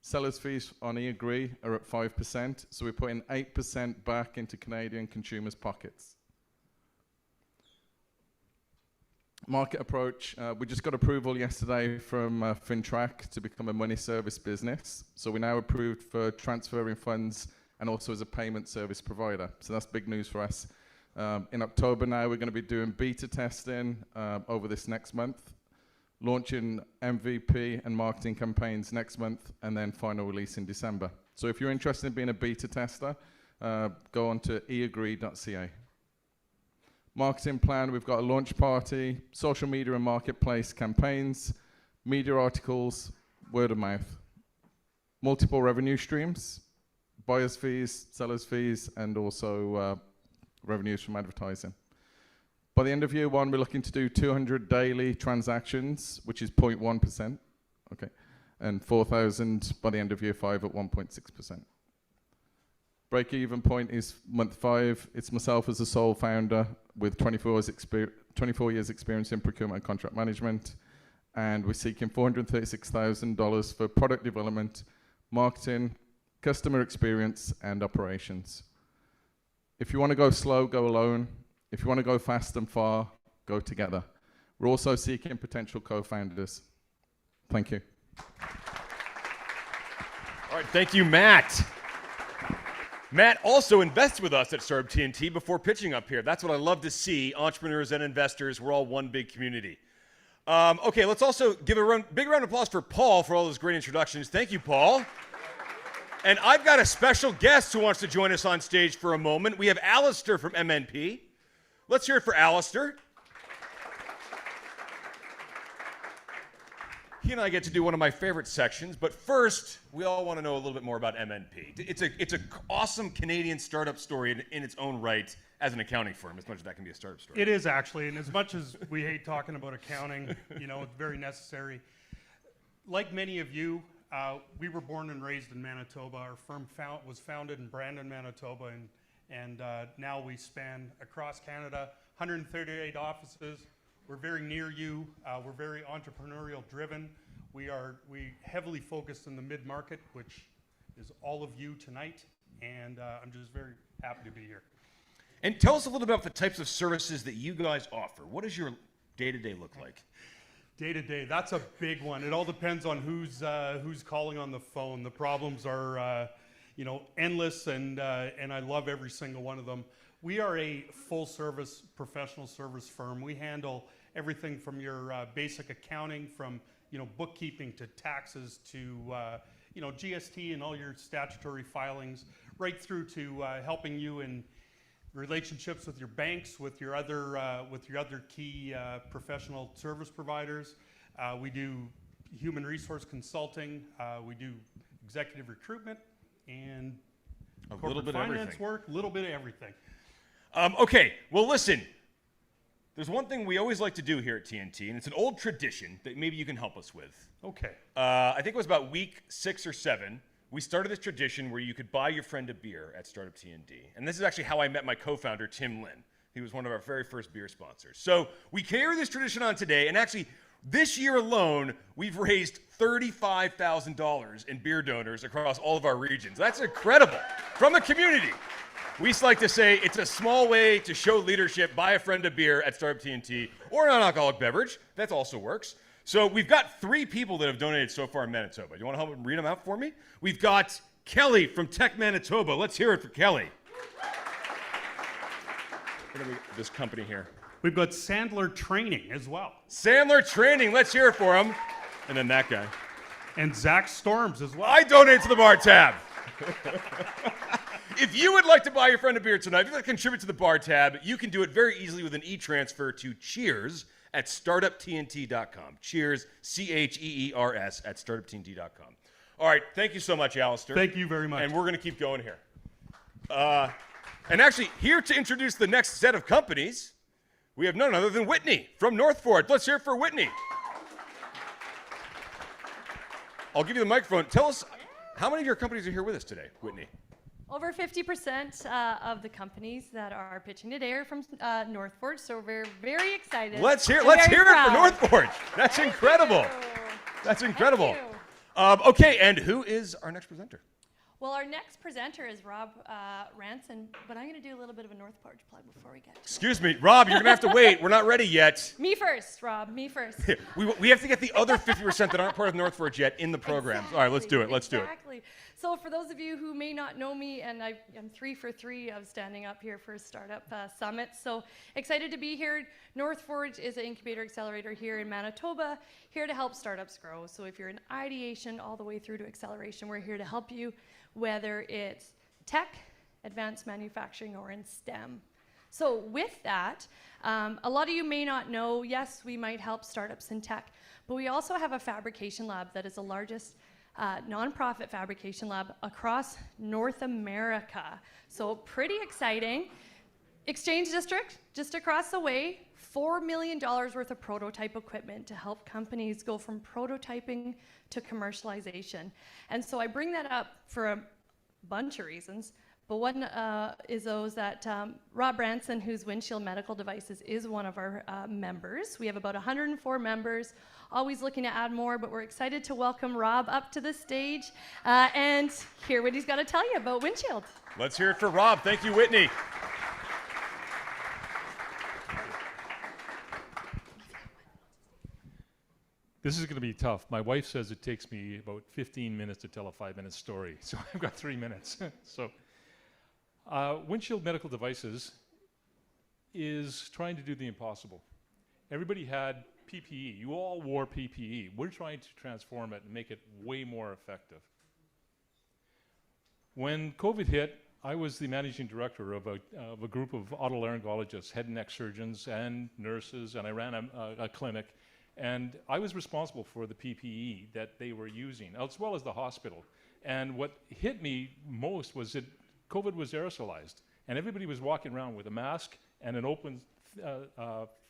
Sellers fees on eAgree are at 5%, so we're putting 8% back into Canadian consumers' pockets. Market approach, we just got approval yesterday from FinTrack to become a money service business. So we're now approved for transferring funds and also as a payment service provider. So that's big news for us. In October now, we're going to be doing beta testing over this next month, launching MVP and marketing campaigns next month, and then final release in December. So if you're interested in being a beta tester, go on to eagree.ca. Marketing plan, we've got a launch party, social media and marketplace campaigns, media articles, word of mouth. Multiple revenue streams, buyers fees, sellers fees, and also revenues from advertising. By the end of year one, we're looking to do 200 daily transactions, which is 0.1%, okay, and 4,000 by the end of year 5 at 1.6%. Break-even point is month 5. It's myself as a sole founder with 24 years experience in procurement and contract management, and we're seeking $436,000 for product development, marketing, customer experience, and operations. If you want to go slow, go alone. If you want to go fast and far, go together. We're also seeking potential co-founders. Thank you. All right, thank you, Matt. Matt also invests with us at Startup TNT before pitching up here. That's what I love to see. Entrepreneurs and investors, we're all one big community. Okay, let's also give a big round of applause for Paul for all those great introductions. Thank you, Paul. And I've got a special guest who wants to join us on stage for a moment. We have Alistair from MNP. Let's hear it for Alistair. He and I get to do one of my favorite sections, but first, we all want to know a little bit more about MNP. It's an awesome Canadian startup story in its own right as an accounting firm, as much as that can be a startup story. It is actually, and as much as we hate talking about accounting, you know, it's very necessary. Like many of you, we were born and raised in Manitoba. Our firm was founded in Brandon, Manitoba, and now we span across Canada, 138 offices. We're very near you. We're very entrepreneurial driven. We heavily focused in the mid-market, which is all of you tonight, and I'm just very happy to be here. And tell us a little bit about the types of services that you guys offer. What does your day-to-day look like? Day-to-day, that's a big one. It all depends on who's calling on the phone. The problems are you know, endless, and I love every single one of them. We are a full-service professional service firm. We handle everything from your basic accounting, from bookkeeping to taxes to GST and all your statutory filings, right through to helping you in relationships with your banks, with your other key professional service providers. We do human resource consulting. We do executive recruitment and corporate finance work. A little bit of everything. Okay, well listen, there's one thing we always like to do here at TNT, and it's an old tradition that maybe you can help us with. Okay. I think it was about week 6 or 7, we started this tradition where you could buy your friend a beer at Startup TNT. And this is actually how I met my co-founder, Tim Lin. He was one of our very first beer sponsors. So we carry this tradition on today, and actually, this year alone, we've raised $35,000 in beer donors across all of our regions. That's incredible, from the community. We like to say it's a small way to show leadership. Buy a friend a beer at Startup TNT or an non-alcoholic beverage. That also works. So we've got 3 people that have donated so far in Manitoba. Do you want to help read them out for me? We've got Kelly from Tech Manitoba. Let's hear it for Kelly. This company here. We've got Sandler Training as well. Sandler Training. Let's hear it for him. And then that guy. And Zach Storms as well. I donate to the bar tab. If you would like to buy your friend a beer tonight, if you'd like to contribute to the bar tab, you can do it very easily with an e-transfer to Cheers at startuptnt.com. Cheers, C-H-E-E-R-S at startuptnt.com. All right, thank you so much, Alistair. Thank you very much. And we're going to keep going here. And actually, here to introduce the next set of companies, we have none other than Whitney from Northford. Let's hear it for Whitney. I'll give you the microphone. Tell us, how many of your companies are here with us today, Whitney? Over 50% of the companies that are pitching today are from North Forge, so we're very excited. Let's hear and it very for proud. North Forge. That's incredible. That's incredible. Okay, and who is our next presenter? Well, our next presenter is Rob Ranson, but I'm going to do a little bit of a North Forge plug before we get to Excuse me, Rob, you're going to have to wait. We're not ready yet. Me first, Rob, me first. we have to get the other 50% that aren't part of North Forge yet in the program. All right, let's do it. Let's do it. Exactly. So for those of you who may not know me, and I'm 3 for 3 of standing up here for Startup Summit, so excited to be here. North Forge is an incubator accelerator here in Manitoba, here to help startups grow. So if you're in ideation all the way through to acceleration, we're here to help you, whether it's tech, advanced manufacturing, or in STEM. So with that, a lot of you may not know, yes, we might help startups in tech, but we also have a fabrication lab that is the largest nonprofit fabrication lab across North America. So pretty exciting. Exchange District, just across the way, $4 million worth of prototype equipment to help companies go from prototyping to commercialization. And so I bring that up for a bunch of reasons, but one is those that Rob Branson, who's Windshield Medical Devices, is one of our members. We have about 104 members, always looking to add more, but we're excited to welcome Rob up to the stage and hear what he's got to tell you about Windshield. Let's hear it for Rob. Thank you, Whitney. This is going to be tough. My wife says it takes me about 15 minutes to tell a 5-minute story, so I've got 3 minutes. So, Windshield Medical Devices is trying to do the impossible. Everybody had PPE. You all wore PPE. We're trying to transform it and make it way more effective. When COVID hit, I was the managing director of a group of otolaryngologists, head and neck surgeons, and nurses, and I ran a clinic. And I was responsible for the PPE that they were using, as well as the hospital. And what hit me most was that COVID was aerosolized, and everybody was walking around with a mask and an open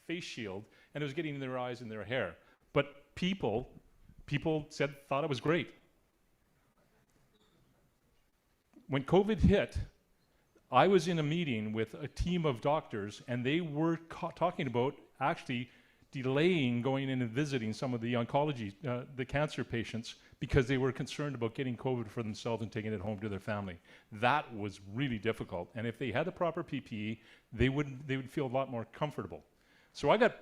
face shield, and it was getting in their eyes and their hair. But people thought it was great. When COVID hit, I was in a meeting with a team of doctors, and they were talking about actually delaying going in and visiting some of the oncology, the cancer patients, because they were concerned about getting COVID for themselves and taking it home to their family. That was really difficult. And if they had the proper PPE, they would feel a lot more comfortable. So I got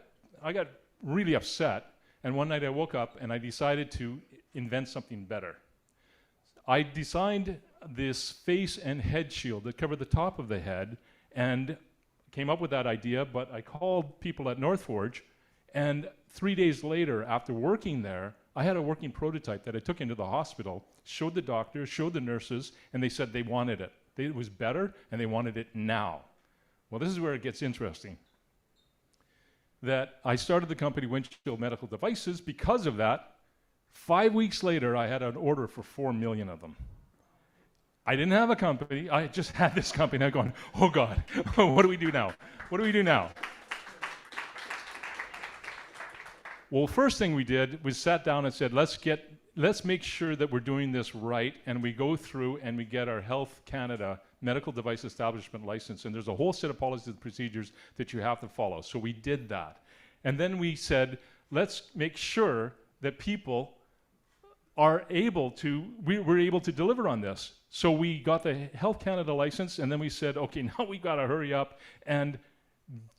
really upset, and one night I woke up and I decided to invent something better. I designed this face and head shield that covered the top of the head and came up with that idea, but I called people at North Forge. And 3 days later, after working there, I had a working prototype that I took into the hospital, showed the doctors, showed the nurses, and they said they wanted it. It was better, and they wanted it now. Well, this is where it gets interesting. That I started the company Windshield Medical Devices because of that. 5 weeks later, I had an order for 4 million of them. I didn't have a company. I just had this company. I'm going, oh, God, what do we do now? What do we do now? Well, first thing we did was sat down and said, let's make sure that we're doing this right, and we go through and we get our Health Canada medical device establishment license, and there's a whole set of policies and procedures that you have to follow. So we did that. And then we said, let's make sure that people are able to, we're able to deliver on this. So we got the Health Canada license, and then we said, okay, now we've got to hurry up and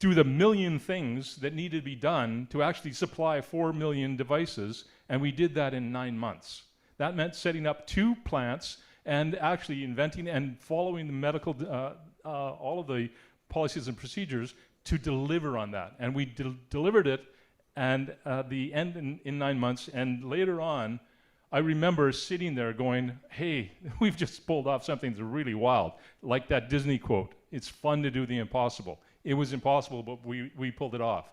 do the million things that needed to be done to actually supply 4 million devices, and we did that in 9 months. That meant setting up 2 plants and actually inventing and following the medical, all of the policies and procedures to deliver on that. And we delivered it, and the end in 9 months, and later on, I remember sitting there going, hey, we've just pulled off something that's really wild, like that Disney quote, it's fun to do the impossible. It was impossible, but we pulled it off.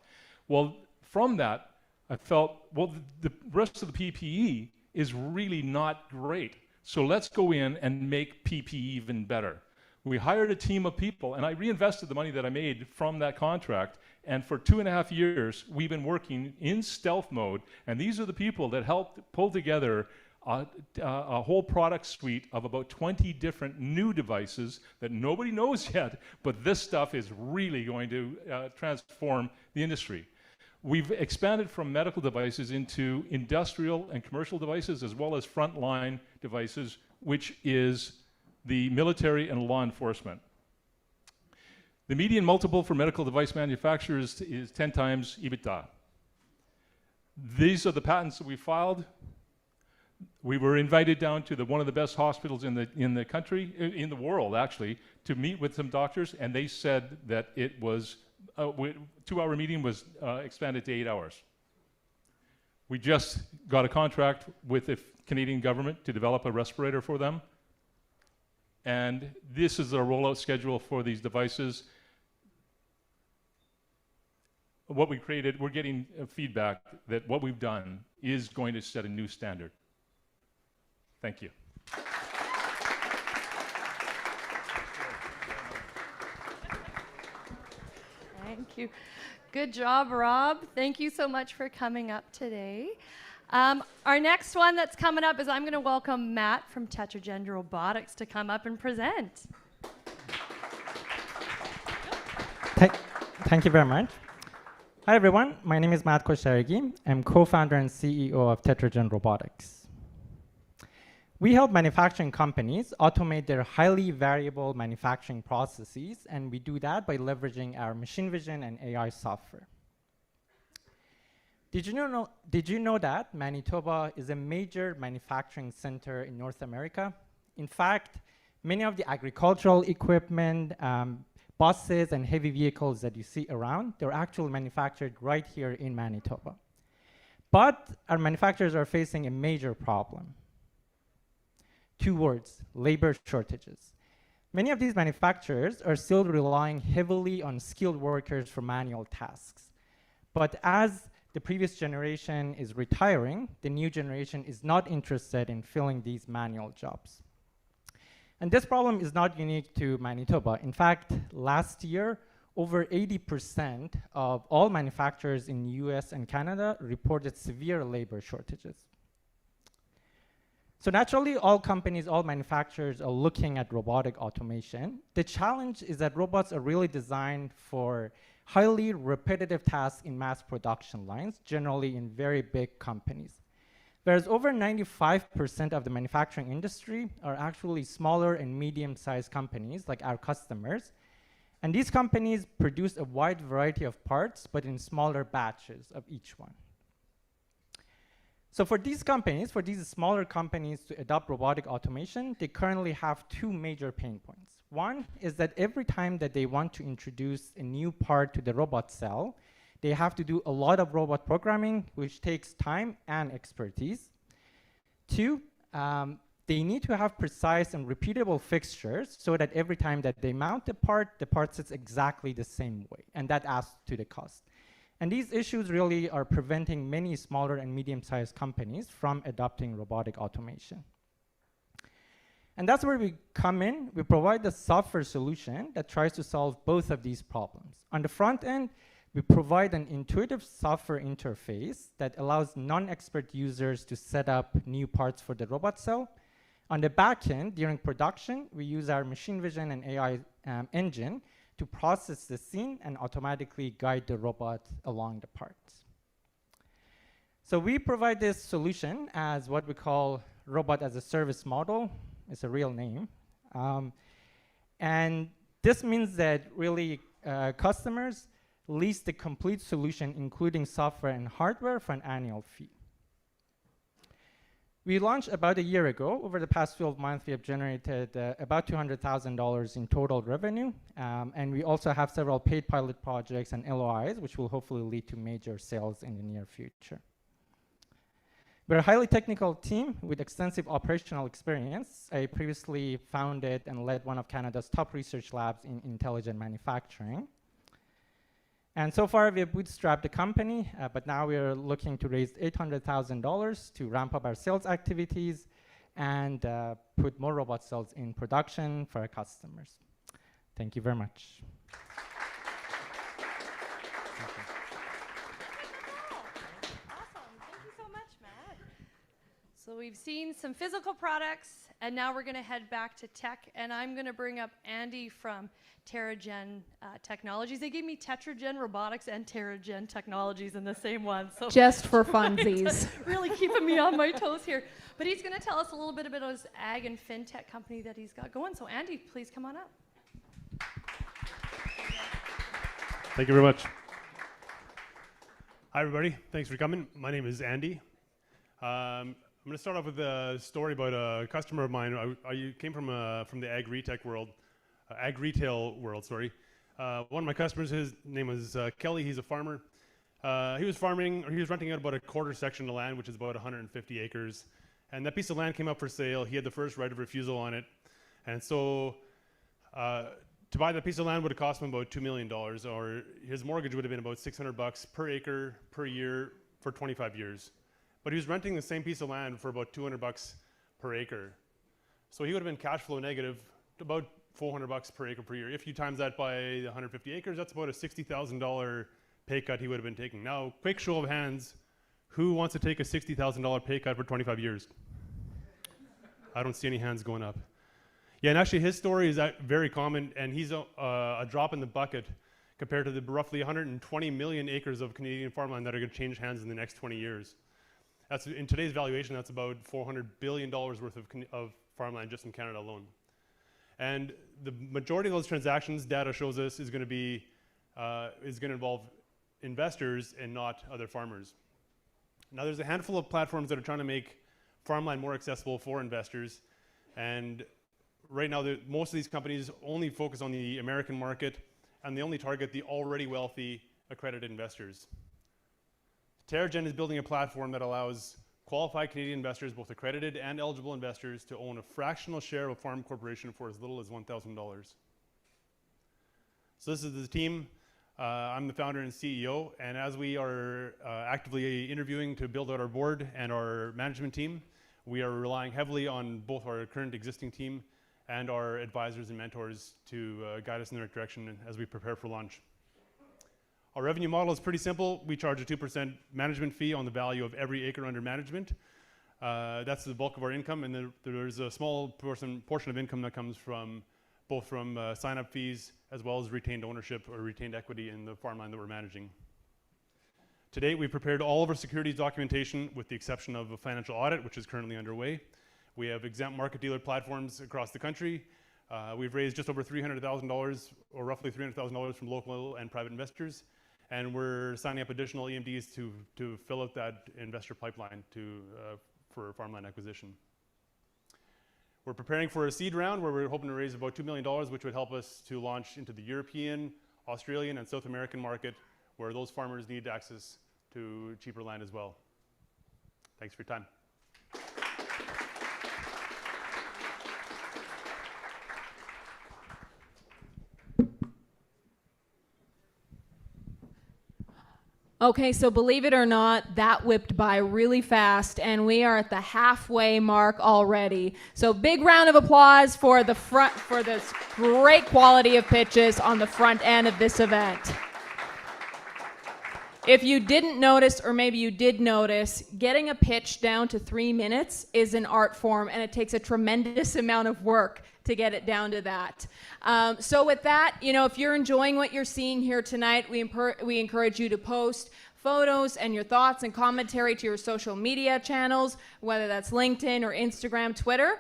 Well, from that, I felt, well, the rest of the PPE is really not great. So let's go in and make PPE even better. We hired a team of people, and I reinvested the money that I made from that contract. And for 2.5 years, we've been working in stealth mode. And these are the people that helped pull together a whole product suite of about 20 different new devices that nobody knows yet, but this stuff is really going to transform the industry. We've expanded from medical devices into industrial and commercial devices, as well as frontline devices, which is the military and law enforcement. The median multiple for medical device manufacturers is 10 times EBITDA. These are the patents that we filed. We were invited down to one of the best hospitals in the country, in the world actually, to meet with some doctors, and they said that it was 2-hour meeting was expanded to 8 hours. We just got a contract with the Canadian government to develop a respirator for them, and this is our rollout schedule for these devices. What we created, we're getting feedback that what we've done is going to set a new standard. Thank you. Thank you. Good job, Rob. Thank you so much for coming up today. Our next one that's coming up is I'm going to welcome Matt from TetraGen Robotics to come up and present. Thank you very much. Hi everyone, my name is Matt Kosharigi. I'm co-founder and CEO of TetraGen Robotics. We help manufacturing companies automate their highly variable manufacturing processes, and we do that by leveraging our machine vision and AI software. Did you know that Manitoba is a major manufacturing center in North America? In fact, many of the agricultural equipment, buses and heavy vehicles that you see around, they're actually manufactured right here in Manitoba. But our manufacturers are facing a major problem. 2 words, labor shortages. Many of these manufacturers are still relying heavily on skilled workers for manual tasks. But as the previous generation is retiring, the new generation is not interested in filling these manual jobs. And this problem is not unique to Manitoba. In fact, last year, over 80% of all manufacturers in the US and Canada reported severe labor shortages. So naturally, all companies, all manufacturers are looking at robotic automation. The challenge is that robots are really designed for highly repetitive tasks in mass production lines, generally in very big companies. Whereas over 95% of the manufacturing industry are actually smaller and medium-sized companies like our customers. And these companies produce a wide variety of parts, but in smaller batches of each one. So for these companies, for these smaller companies to adopt robotic automation, they currently have 2 major pain points. One is that every time that they want to introduce a new part to the robot cell, they have to do a lot of robot programming, which takes time and expertise. 2, they need to have precise and repeatable fixtures so that every time that they mount the part sits exactly the same way, and that adds to the cost. And these issues really are preventing many smaller and medium-sized companies from adopting robotic automation. And that's where we come in. We provide the software solution that tries to solve both of these problems. On the front end, we provide an intuitive software interface that allows non-expert users to set up new parts for the robot cell. On the back end, during production, we use our machine vision and AI engine to process the scene and automatically guide the robot along the parts. So we provide this solution as what we call robot as a service model. It's a real name. And this means that really customers lease the complete solution, including software and hardware, for an annual fee. We launched about a year ago. Over the past 12 months, we have generated about $200,000 in total revenue. And we also have several paid pilot projects and LOIs, which will hopefully lead to major sales in the near future. We're a highly technical team with extensive operational experience. I previously founded and led one of Canada's top research labs in intelligent manufacturing. And so far, we have bootstrapped the company, but now we are looking to raise $800,000 to ramp up our sales activities and put more robot cells in production for our customers. Thank you very much. So we've seen some physical products, and now we're going to head back to tech, and I'm going to bring up Andy from TerraGen Technologies. They gave me TetraGen Robotics and TerraGen Technologies in the same one. So Just for funsies. really keeping me on my toes here. But he's going to tell us a little bit about his ag and fintech company that he's got going. So Andy, please come on up. Thank you very much. Hi, everybody. Thanks for coming. My name is Andy. I'm going to start off with a story about a customer of mine. I came from the ag retail world. One of my customers, his name was Kelly. He's a farmer. He was renting out about a quarter section of land, which is about 150 acres. And that piece of land came up for sale. He had the first right of refusal on it. And so to buy that piece of land would have cost him about $2 million, or his mortgage would have been about $600 per acre per year for 25 years. But he was renting the same piece of land for about $200 per acre. So he would have been cash flow negative, about $400 per acre per year. If you times that by the 150 acres, that's about a $60,000 pay cut he would have been taking. Now, quick show of hands, who wants to take a $60,000 pay cut for 25 years? I don't see any hands going up. Yeah, and actually his story is very common, and he's a drop in the bucket compared to the roughly 120 million acres of Canadian farmland that are going to change hands in the next 20 years. That's, in today's valuation, that's about $400 billion worth of farmland just in Canada alone. And the majority of those transactions, data shows us, is going to involve investors and not other farmers. Now, there's a handful of platforms that are trying to make farmland more accessible for investors, and right now, most of these companies only focus on the American market, and they only target the already wealthy accredited investors. TerraGen is building a platform that allows qualified Canadian investors, both accredited and eligible investors, to own a fractional share of a farm corporation for as little as $1,000. So this is the team. I'm the founder and CEO, and as we are actively interviewing to build out our board and our management team, we are relying heavily on both our current existing team and our advisors and mentors to guide us in the right direction as we prepare for launch. Our revenue model is pretty simple. We charge a 2% management fee on the value of every acre under management. That's the bulk of our income, and there's a small portion of income that comes from both from sign-up fees as well as retained ownership or retained equity in the farmland that we're managing. To date, we've prepared all of our securities documentation with the exception of a financial audit, which is currently underway. We have exempt market dealer platforms across the country. We've raised just over $300,000, or roughly $300,000 from local and private investors. And we're signing up additional EMDs to fill out that investor pipeline for farmland acquisition. We're preparing for a seed round where we're hoping to raise about $2 million, which would help us to launch into the European, Australian, and South American market, where those farmers need access to cheaper land as well. Thanks for your time. Okay, so believe it or not, that whipped by really fast, and we are at the halfway mark already. So big round of applause for this great quality of pitches on the front end of this event. If you didn't notice, or maybe you did notice, getting a pitch down to 3 minutes is an art form, and it takes a tremendous amount of work to get it down to that. So with that, if you're enjoying what you're seeing here tonight, we encourage you to post photos and your thoughts and commentary to your social media channels, whether that's LinkedIn or Instagram, Twitter.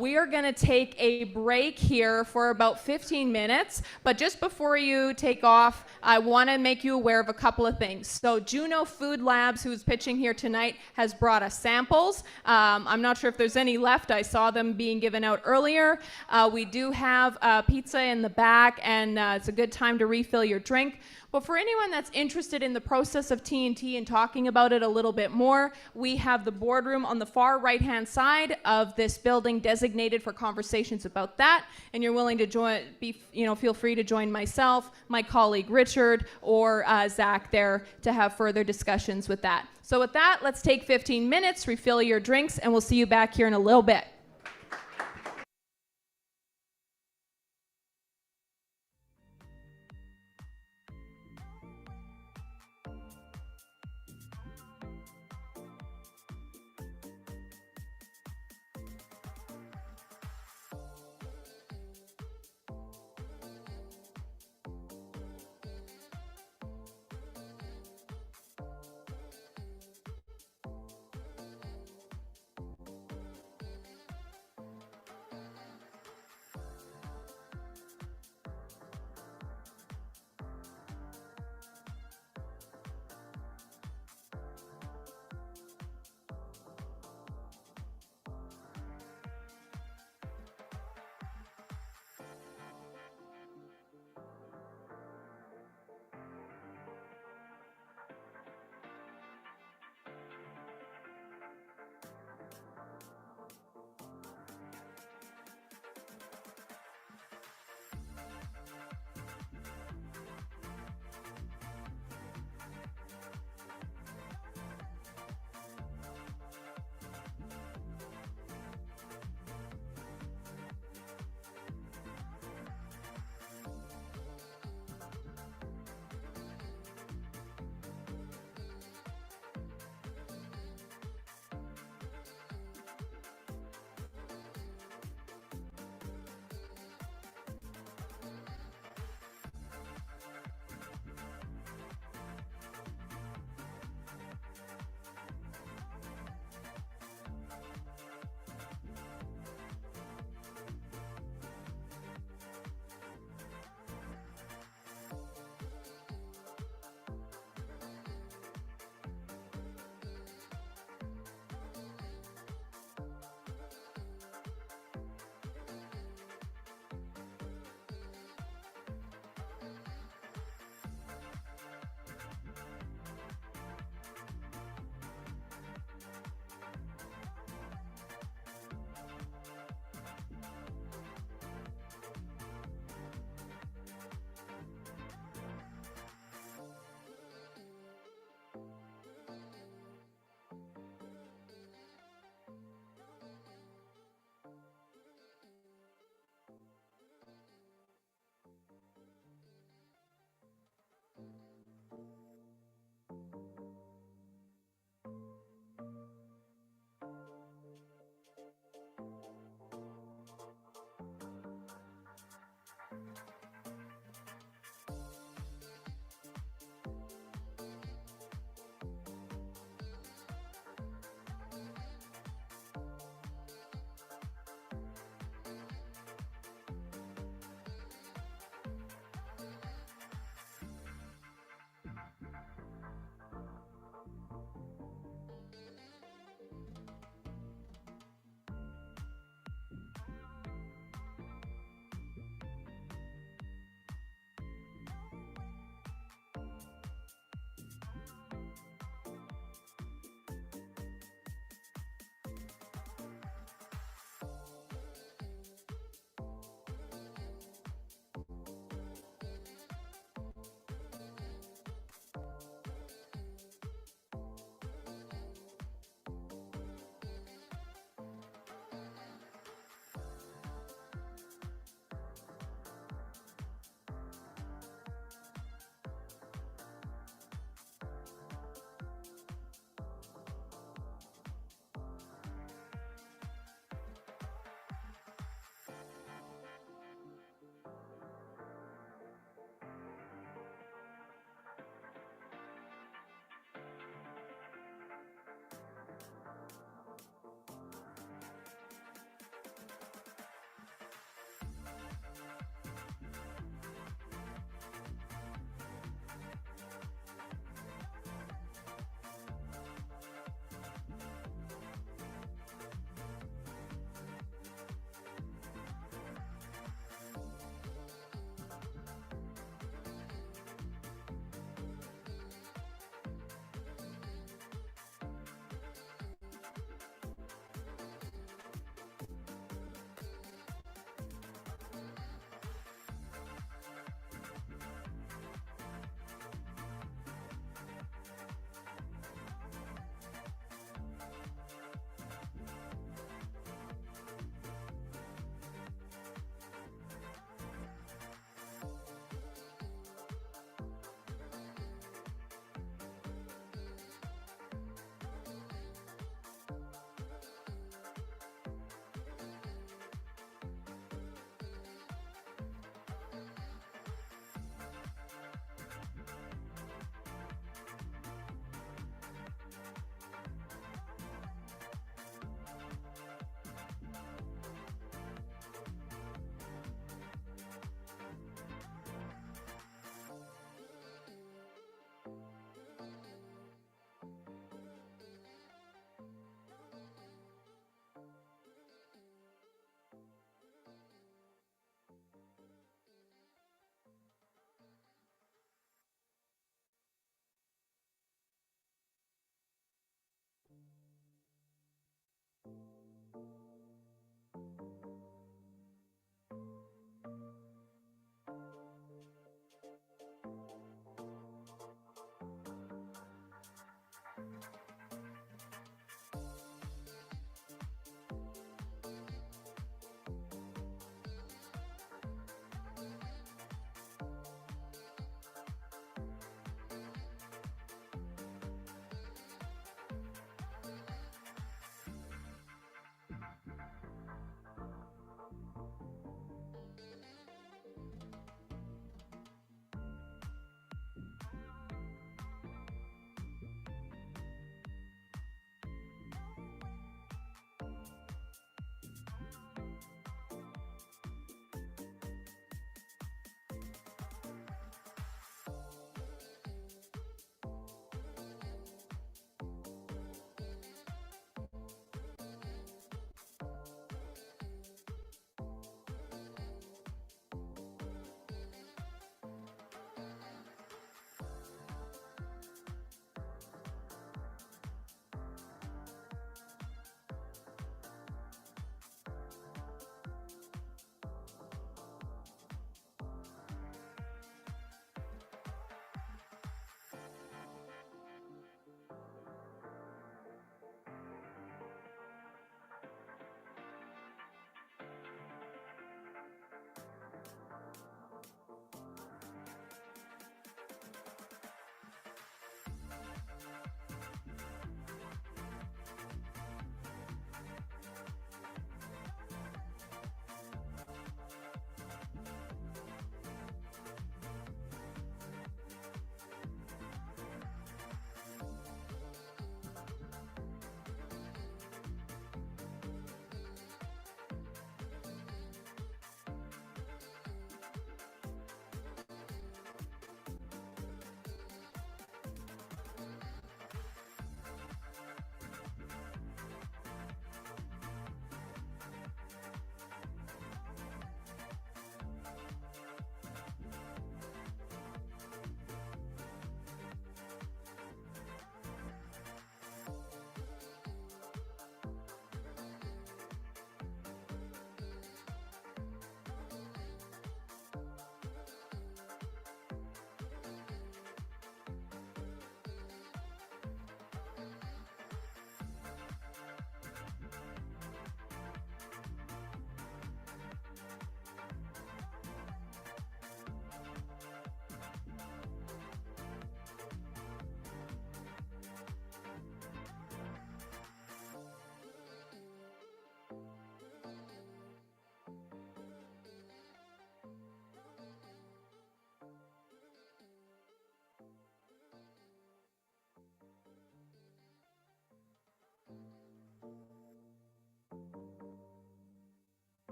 We are going to take a break here for about 15 minutes, but just before you take off, I want to make you aware of a couple of things. So Juno Food Labs, who's pitching here tonight, has brought us samples. I'm not sure if there's any left. I saw them being given out earlier. We do have pizza in the back, and it's a good time to refill your drink. But for anyone that's interested in the process of TNT and talking about it a little bit more, we have the boardroom on the far right-hand side of this building designated for conversations about that. And you're willing to join, feel free to join myself, my colleague Richard, or Zach there to have further discussions with that. So with that, let's take 15 minutes, refill your drinks, and we'll see you back here in a little bit.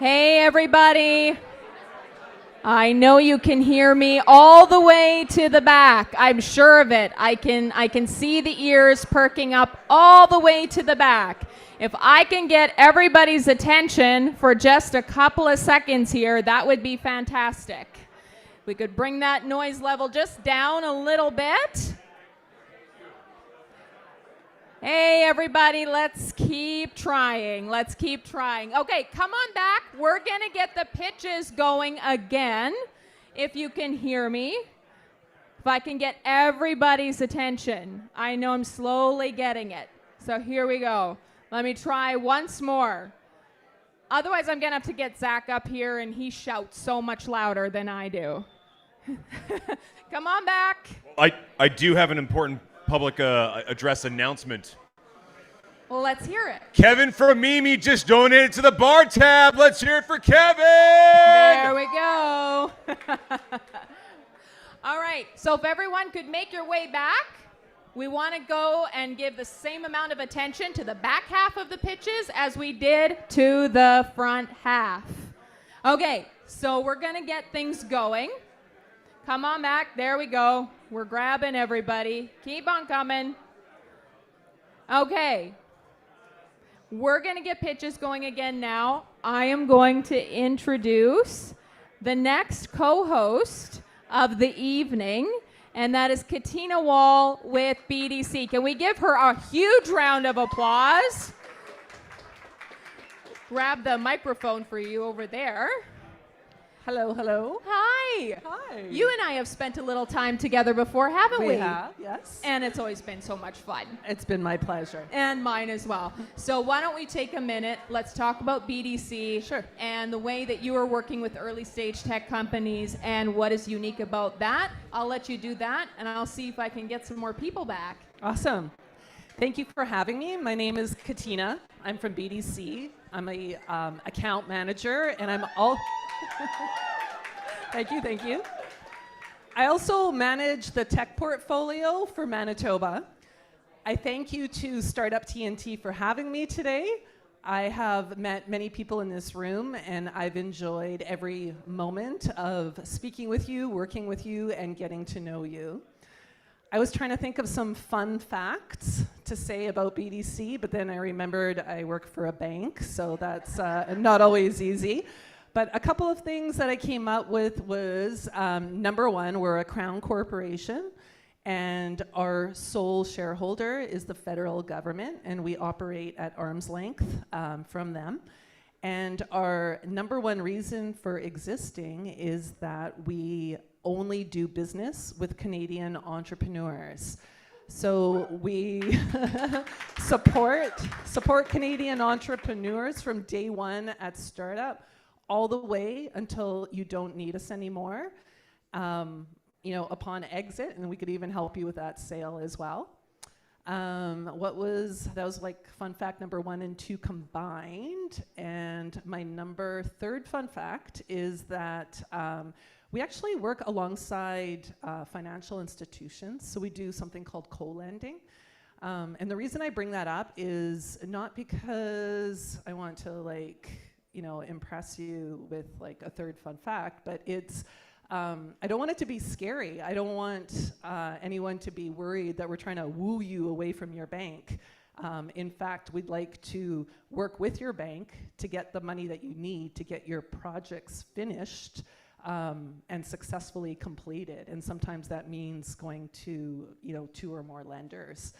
Hey, everybody. I know you can hear me all the way to the back. I'm sure of it. I can see the ears perking up all the way to the back. If I can get everybody's attention for just a couple of seconds here, that would be fantastic. We could bring that noise level just down a little bit. Hey, everybody, let's keep trying. Let's keep trying. Okay, come on back. We're going to get the pitches going again, if you can hear me. If I can get everybody's attention. I know I'm slowly getting it. So here we go. Let me try once more. Otherwise, I'm going to have to get Zach up here, and he shouts so much louder than I do. Come on back. I do have an important public address announcement. Well, let's hear it. Kevin from Memi just donated to the bar tab. Let's hear it for Kevin. There we go. All right, so if everyone could make your way back, we want to go and give the same amount of attention to the back half of the pitches as we did to the front half. Okay, so we're going to get things going. Come on back. There we go. We're grabbing everybody. Keep on coming. Okay. We're going to get pitches going again now. I am going to introduce the next co-host of the evening, and that is Katina Wall with BDC. Can we give her a huge round of applause? Grab the microphone for you over there. Hello, hello. Hi. Hi. You and I have spent a little time together before, haven't we? We have, yes. And it's always been so much fun. It's been my pleasure. And mine as well. So why don't we take a minute, let's talk about BDC. Sure. And the way that you are working with early stage tech companies and what is unique about that. I'll let you do that, and I'll see if I can get some more people back. Awesome. Thank you for having me. My name is Katina. I'm from BDC. I'm a account manager, and I'm all... Thank you. I also manage the tech portfolio for Manitoba. I thank you to Startup TNT for having me today. I have met many people in this room, and I've enjoyed every moment of speaking with you, working with you, and getting to know you. I was trying to think of some fun facts to say about BDC, but then I remembered I work for a bank, so that's not always easy. But a couple of things that I came up with was, number one, we're a Crown corporation, and our sole shareholder is the federal government, and we operate at arm's length from them. And our number one reason for existing is that we only do business with Canadian entrepreneurs. So we support Canadian entrepreneurs from day one at startup, all the way until you don't need us anymore, upon exit, and we could even help you with that sale as well. That was like fun fact number 1 and 2 combined, and my third fun fact is that we actually work alongside financial institutions, so we do something called co-lending. And the reason I bring that up is not because I want to impress you with a third fun fact, but it's, I don't want it to be scary. I don't want anyone to be worried that we're trying to woo you away from your bank. In fact, we'd like to work with your bank to get the money that you need to get your projects finished and successfully completed. And sometimes that means going to 2 or more lenders.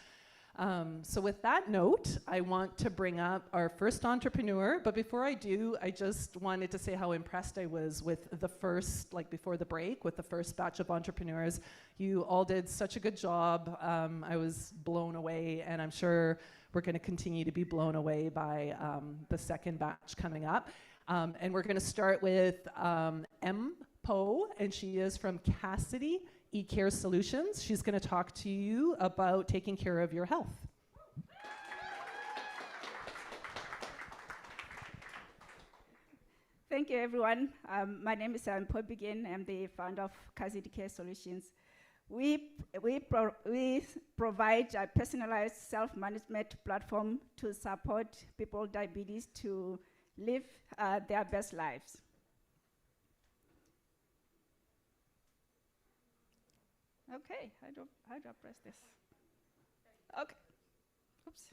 So with that note, I want to bring up our first entrepreneur, but before I do, I just wanted to say how impressed I was with the first, before the break, with the first batch of entrepreneurs. You all did such a good job. I was blown away, and I'm sure we're going to continue to be blown away by the second batch coming up. And we're going to start with M. Poe, and she is from Cassidy eCare Solutions. She's going to talk to you about taking care of your health. Thank you, everyone. My name is Poe Begin. I'm the founder of Cassidy eCare Solutions. We provide a personalized self-management platform to support people with diabetes to live their best lives. Okay, how do I press this? Okay, oops.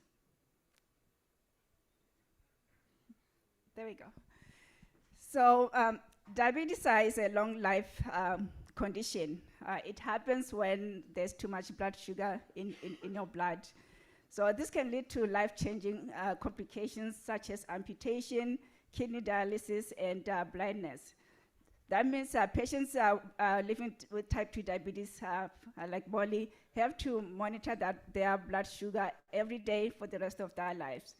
There we go. So diabetes is a long life condition. It happens when there's too much blood sugar in your blood. So this can lead to life-changing complications such as amputation, kidney dialysis, and blindness. That means patients living with type 2 diabetes, like Molly, have to monitor their blood sugar every day for the rest of their lives.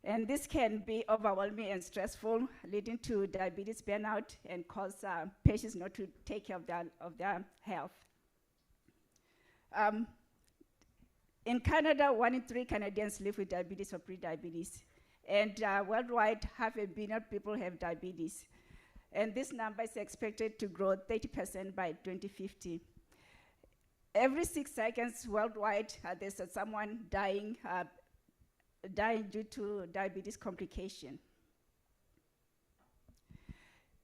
And this can be overwhelming and stressful, leading to diabetes burnout and cause patients not to take care of their health. In Canada, 1 in 3 Canadians live with diabetes or pre-diabetes. And worldwide, 500 million people have diabetes. And this number is expected to grow 30% by 2050. Every 6 seconds worldwide, there's someone dying due to diabetes complication.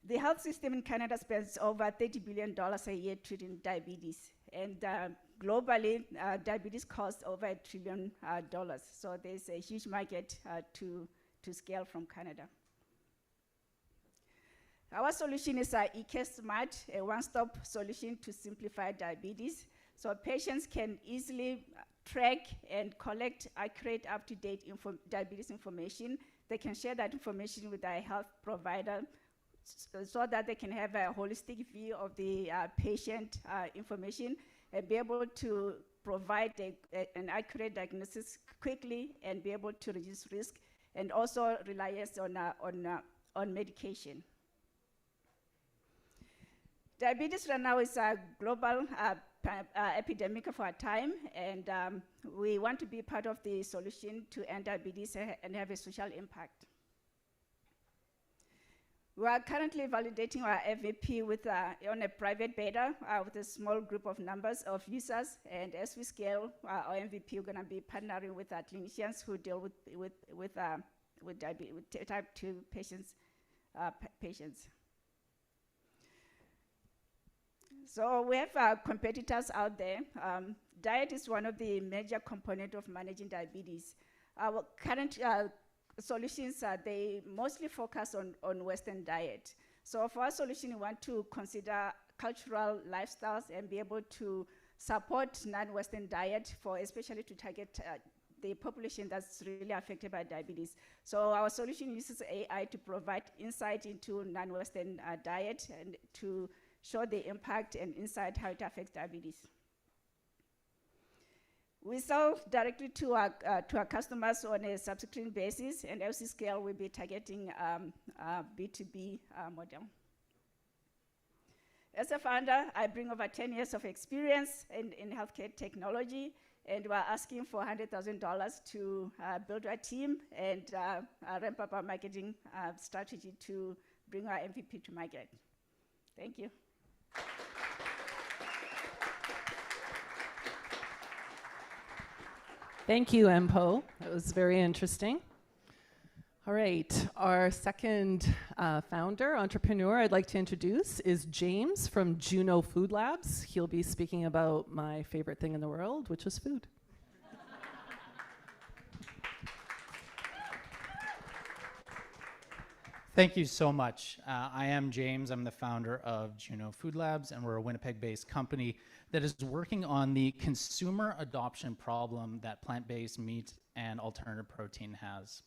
The health system in Canada spends over $30 billion a year treating diabetes. And globally, diabetes costs over $1 trillion. So there's a huge market to scale from Canada. Our solution is eCare Smart, a one-stop solution to simplify diabetes. So patients can easily track and collect accurate, up-to-date diabetes information. They can share that information with their health provider so that they can have a holistic view of the patient information and be able to provide an accurate diagnosis quickly and be able to reduce risk and also reliance on medication. Diabetes right now is a global epidemic of our time, and we want to be part of the solution to end diabetes and have a social impact. We are currently validating our MVP on a private beta with a small group of numbers of users, and as we scale our MVP, we're going to be partnering with clinicians who deal with type 2 patients. So we have competitors out there. Diet is one of the major components of managing diabetes. Our current solutions, they mostly focus on Western diet. So for our solution, we want to consider cultural lifestyles and be able to support non-Western diet especially to target the population that's really affected by diabetes. So our solution uses AI to provide insight into non-Western diet and to show the impact and insight how it affects diabetes. We sell directly to our customers on a subscription basis, and as we scale, we'll be targeting B2B model. As a founder, I bring over 10 years of experience in healthcare technology, and we're asking for $100,000 to build our team and ramp up our marketing strategy to bring our MVP to market. Thank you. Thank you, Mpo. That was very interesting. All right, our second founder, entrepreneur I'd like to introduce is James from Juno Food Labs. He'll be speaking about my favorite thing in the world, which is food. Thank you so much. I am James. I'm the founder of Juno Food Labs, and we're a Winnipeg-based company that is working on the consumer adoption problem that plant-based meat and alternative protein has.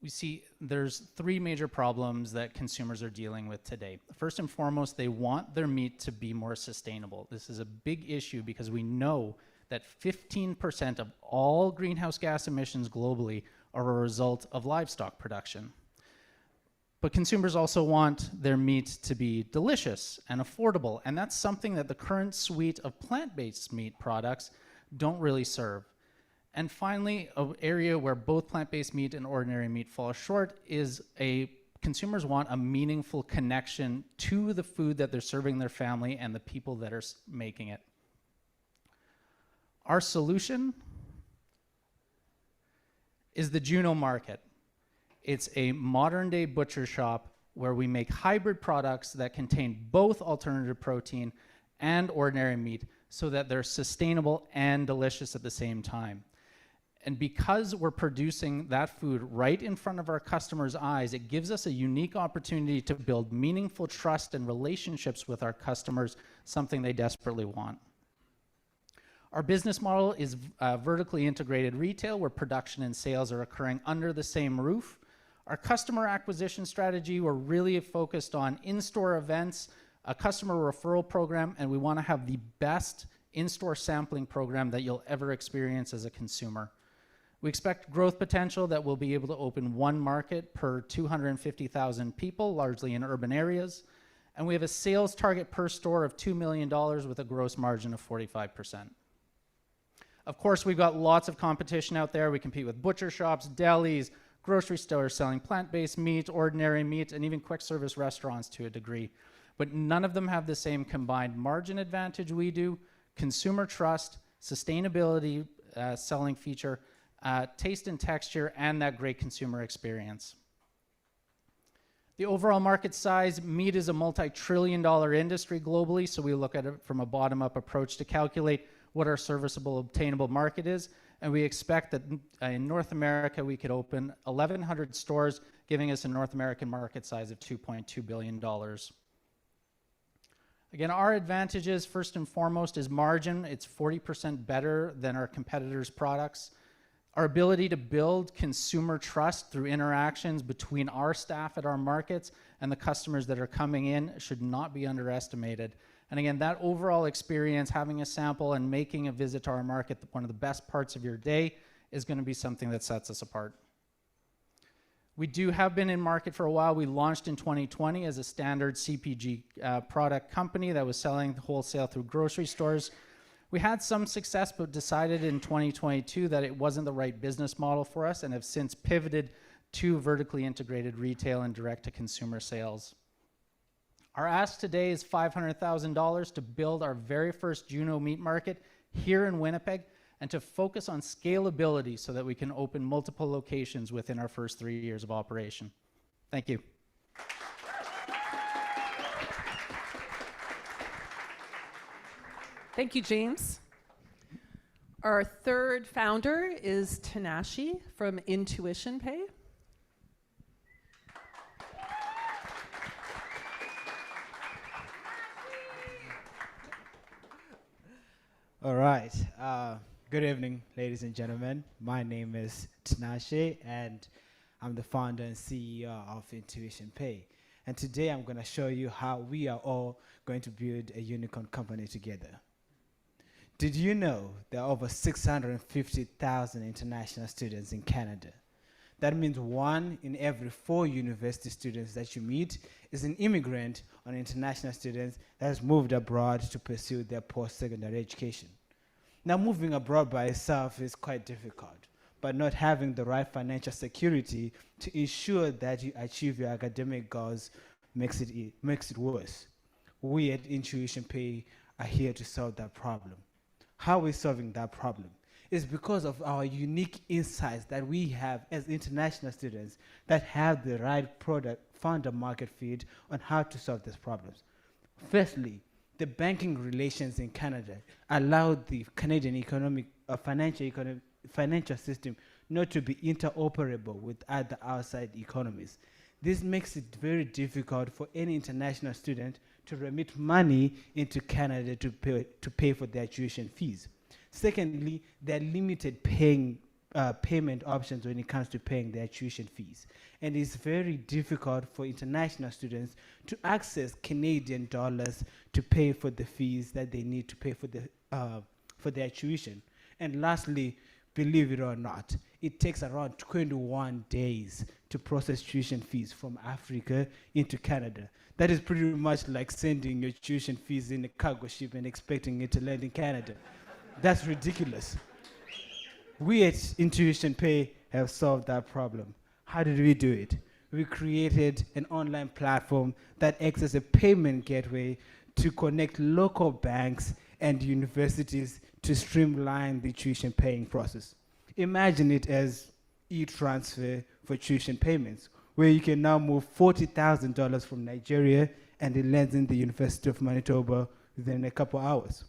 We see there's 3 major problems that consumers are dealing with today. First and foremost, they want their meat to be more sustainable. This is a big issue because we know that 15% of all greenhouse gas emissions globally are a result of livestock production. But consumers also want their meat to be delicious and affordable, and that's something that the current suite of plant-based meat products don't really serve. And finally, an area where both plant-based meat and ordinary meat fall short is consumers want a meaningful connection to the food that they're serving their family and the people that are making it. Our solution is the Juno market. It's a modern-day butcher shop where we make hybrid products that contain both alternative protein and ordinary meat so that they're sustainable and delicious at the same time. And because we're producing that food right in front of our customers' eyes, it gives us a unique opportunity to build meaningful trust and relationships with our customers, something they desperately want. Our business model is vertically integrated retail, where production and sales are occurring under the same roof. Our customer acquisition strategy, we're really focused on in-store events, a customer referral program, and we want to have the best in-store sampling program that you'll ever experience as a consumer. We expect growth potential that we'll be able to open one market per 250,000 people, largely in urban areas. And we have a sales target per store of $2 million with a gross margin of 45%. Of course, we've got lots of competition out there. We compete with butcher shops, delis, grocery stores selling plant-based meat, ordinary meat, and even quick service restaurants to a degree. But none of them have the same combined margin advantage we do, consumer trust, sustainability selling feature, taste and texture, and that great consumer experience. The overall market size, meat is a multi-trillion-dollar industry globally, so we look at it from a bottom-up approach to calculate what our serviceable obtainable market is, and we expect that in North America we could open 1,100 stores, giving us a North American market size of $2.2 billion. Again, our advantages, first and foremost, is margin. It's 40% better than our competitors' products. Our ability to build consumer trust through interactions between our staff at our markets and the customers that are coming in should not be underestimated. And again, that overall experience, having a sample and making a visit to our market one of the best parts of your day, is going to be something that sets us apart. We have been in market for a while. We launched in 2020 as a standard CPG product company that was selling wholesale through grocery stores. We had some success, but decided in 2022 that it wasn't the right business model for us, and have since pivoted to vertically integrated retail and direct-to-consumer sales. Our ask today is $500,000 to build our very first Juno meat market here in Winnipeg, and to focus on scalability so that we can open multiple locations within our first 3 years of operation. Thank you. Thank you, James. Our third founder is Tanashi from Intuition Pay. All right. Good evening, ladies and gentlemen. My name is Tanashi, and I'm the founder and CEO of Intuition Pay. And today I'm going to show you how we are all going to build a unicorn company together. Did you know there are over 650,000 international students in Canada? That means 1 in every 4 university students that you meet is an immigrant or international student that has moved abroad to pursue their post-secondary education. Now, moving abroad by itself is quite difficult, but not having the right financial security to ensure that you achieve your academic goals makes it worse. We at Intuition Pay are here to solve that problem. How are we solving that problem? It's because of our unique insights that we have as international students that have the right product, found a market fit on how to solve these problems. Firstly, the banking relations in Canada allowed the Canadian financial system not to be interoperable with other outside economies. This makes it very difficult for any international student to remit money into Canada to pay for their tuition fees. Secondly, there are limited payment options when it comes to paying their tuition fees. And it's very difficult for international students to access Canadian dollars to pay for the fees that they need to pay for their tuition. And lastly, believe it or not, it takes around 21 days to process tuition fees from Africa into Canada. That is pretty much like sending your tuition fees in a cargo ship and expecting it to land in Canada. That's ridiculous. We at Intuition Pay have solved that problem. How did we do it? We created an online platform that acts as a payment gateway to connect local banks and universities to streamline the tuition paying process. Imagine it as e-transfer for tuition payments, where you can now move $40,000 from Nigeria and it lands in the University of Manitoba within a couple hours.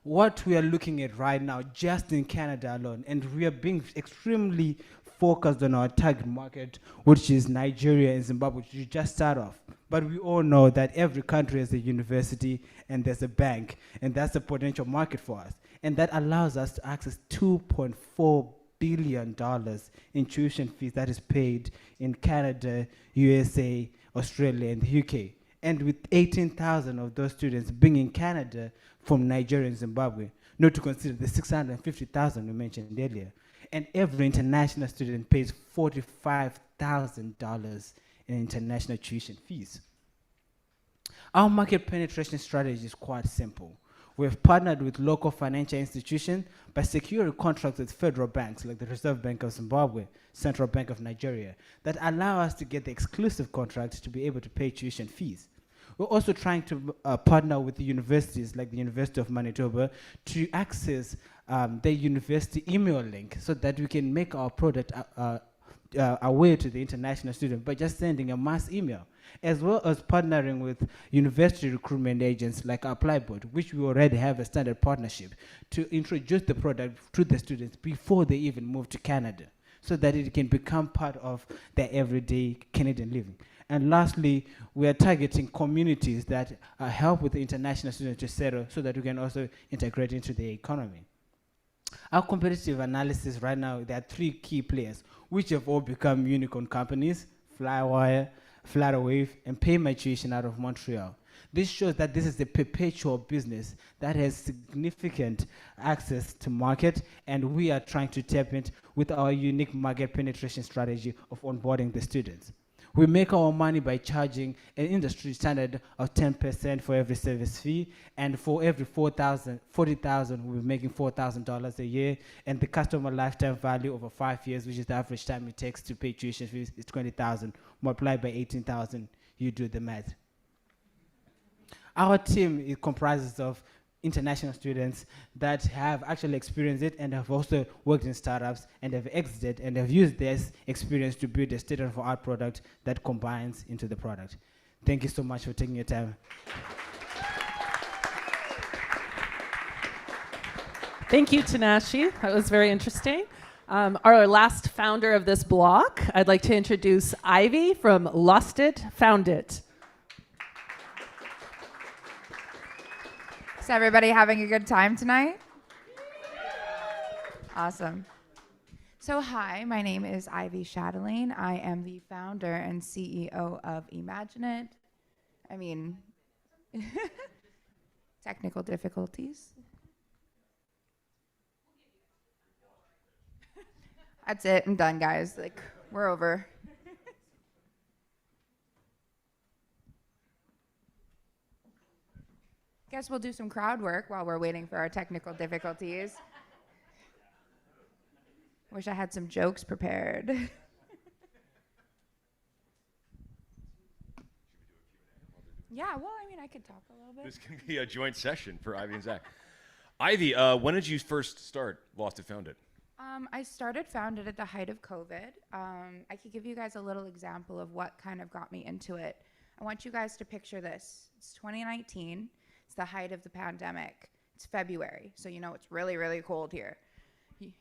What we are looking at right now, just in Canada alone, and we are being extremely focused on our target market, which is Nigeria and Zimbabwe, to just start off. But we all know that every country has a university and there's a bank, and that's a potential market for us. And that allows us to access $2.4 billion in tuition fees that is paid in Canada, USA, Australia, and the UK. And with 18,000 of those students being in Canada from Nigeria and Zimbabwe, not to consider the 650,000 we mentioned earlier. And every international student pays $45,000 in international tuition fees. Our market penetration strategy is quite simple. We've partnered with local financial institutions by securing contracts with federal banks like the Reserve Bank of Zimbabwe, Central Bank of Nigeria, that allow us to get the exclusive contracts to be able to pay tuition fees. We're also trying to partner with the universities like the University of Manitoba to access their university email link so that we can make our product aware to the international student by just sending a mass email, as well as partnering with university recruitment agents like Applyboard, which we already have a standard partnership, to introduce the product to the students before they even move to Canada, so that it can become part of their everyday Canadian living. And lastly, we are targeting communities that help with the international students to settle so that we can also integrate into the economy. Our competitive analysis right now, there are 3 key players, which have all become unicorn companies: Flywire, Flutterwave, and Pay My Tuition out of Montreal. This shows that this is a perpetual business that has significant access to market, and we are trying to tap it with our unique market penetration strategy of onboarding the students. We make our money by charging an industry standard of 10% for every service fee, and for every 40,000, we're making $4,000 a year, and the customer lifetime value over 5 years, which is the average time it takes to pay tuition fees, is 20,000, multiplied by 18,000, you do the math. Our team comprises of international students that have actually experienced it and have also worked in startups and have exited and have used this experience to build a state-of-the-art product that combines into the product. Thank you so much for taking your time. Thank you, Tanashi. That was very interesting. Our last founder of this block, I'd like to introduce Ivy from It-FoundIt. Is everybody having a good time tonight? Awesome. So hi, my name is Ivy Chatelaine. I am the founder and CEO of Imagine It. Technical difficulties. That's it, I'm done, guys. We're over. Guess we'll do some crowd work while we're waiting for our technical difficulties. Wish I had some jokes prepared. Yeah, well, I could talk a little bit. This can be a joint session for Ivy and Zach. Ivy, when did you first start It-FoundIt? I started FoundIt at the height of COVID. I could give you guys a little example of what kind of got me into it. I want you guys to picture this. It's 2019. It's the height of the pandemic. It's February, so you know it's really, really cold here.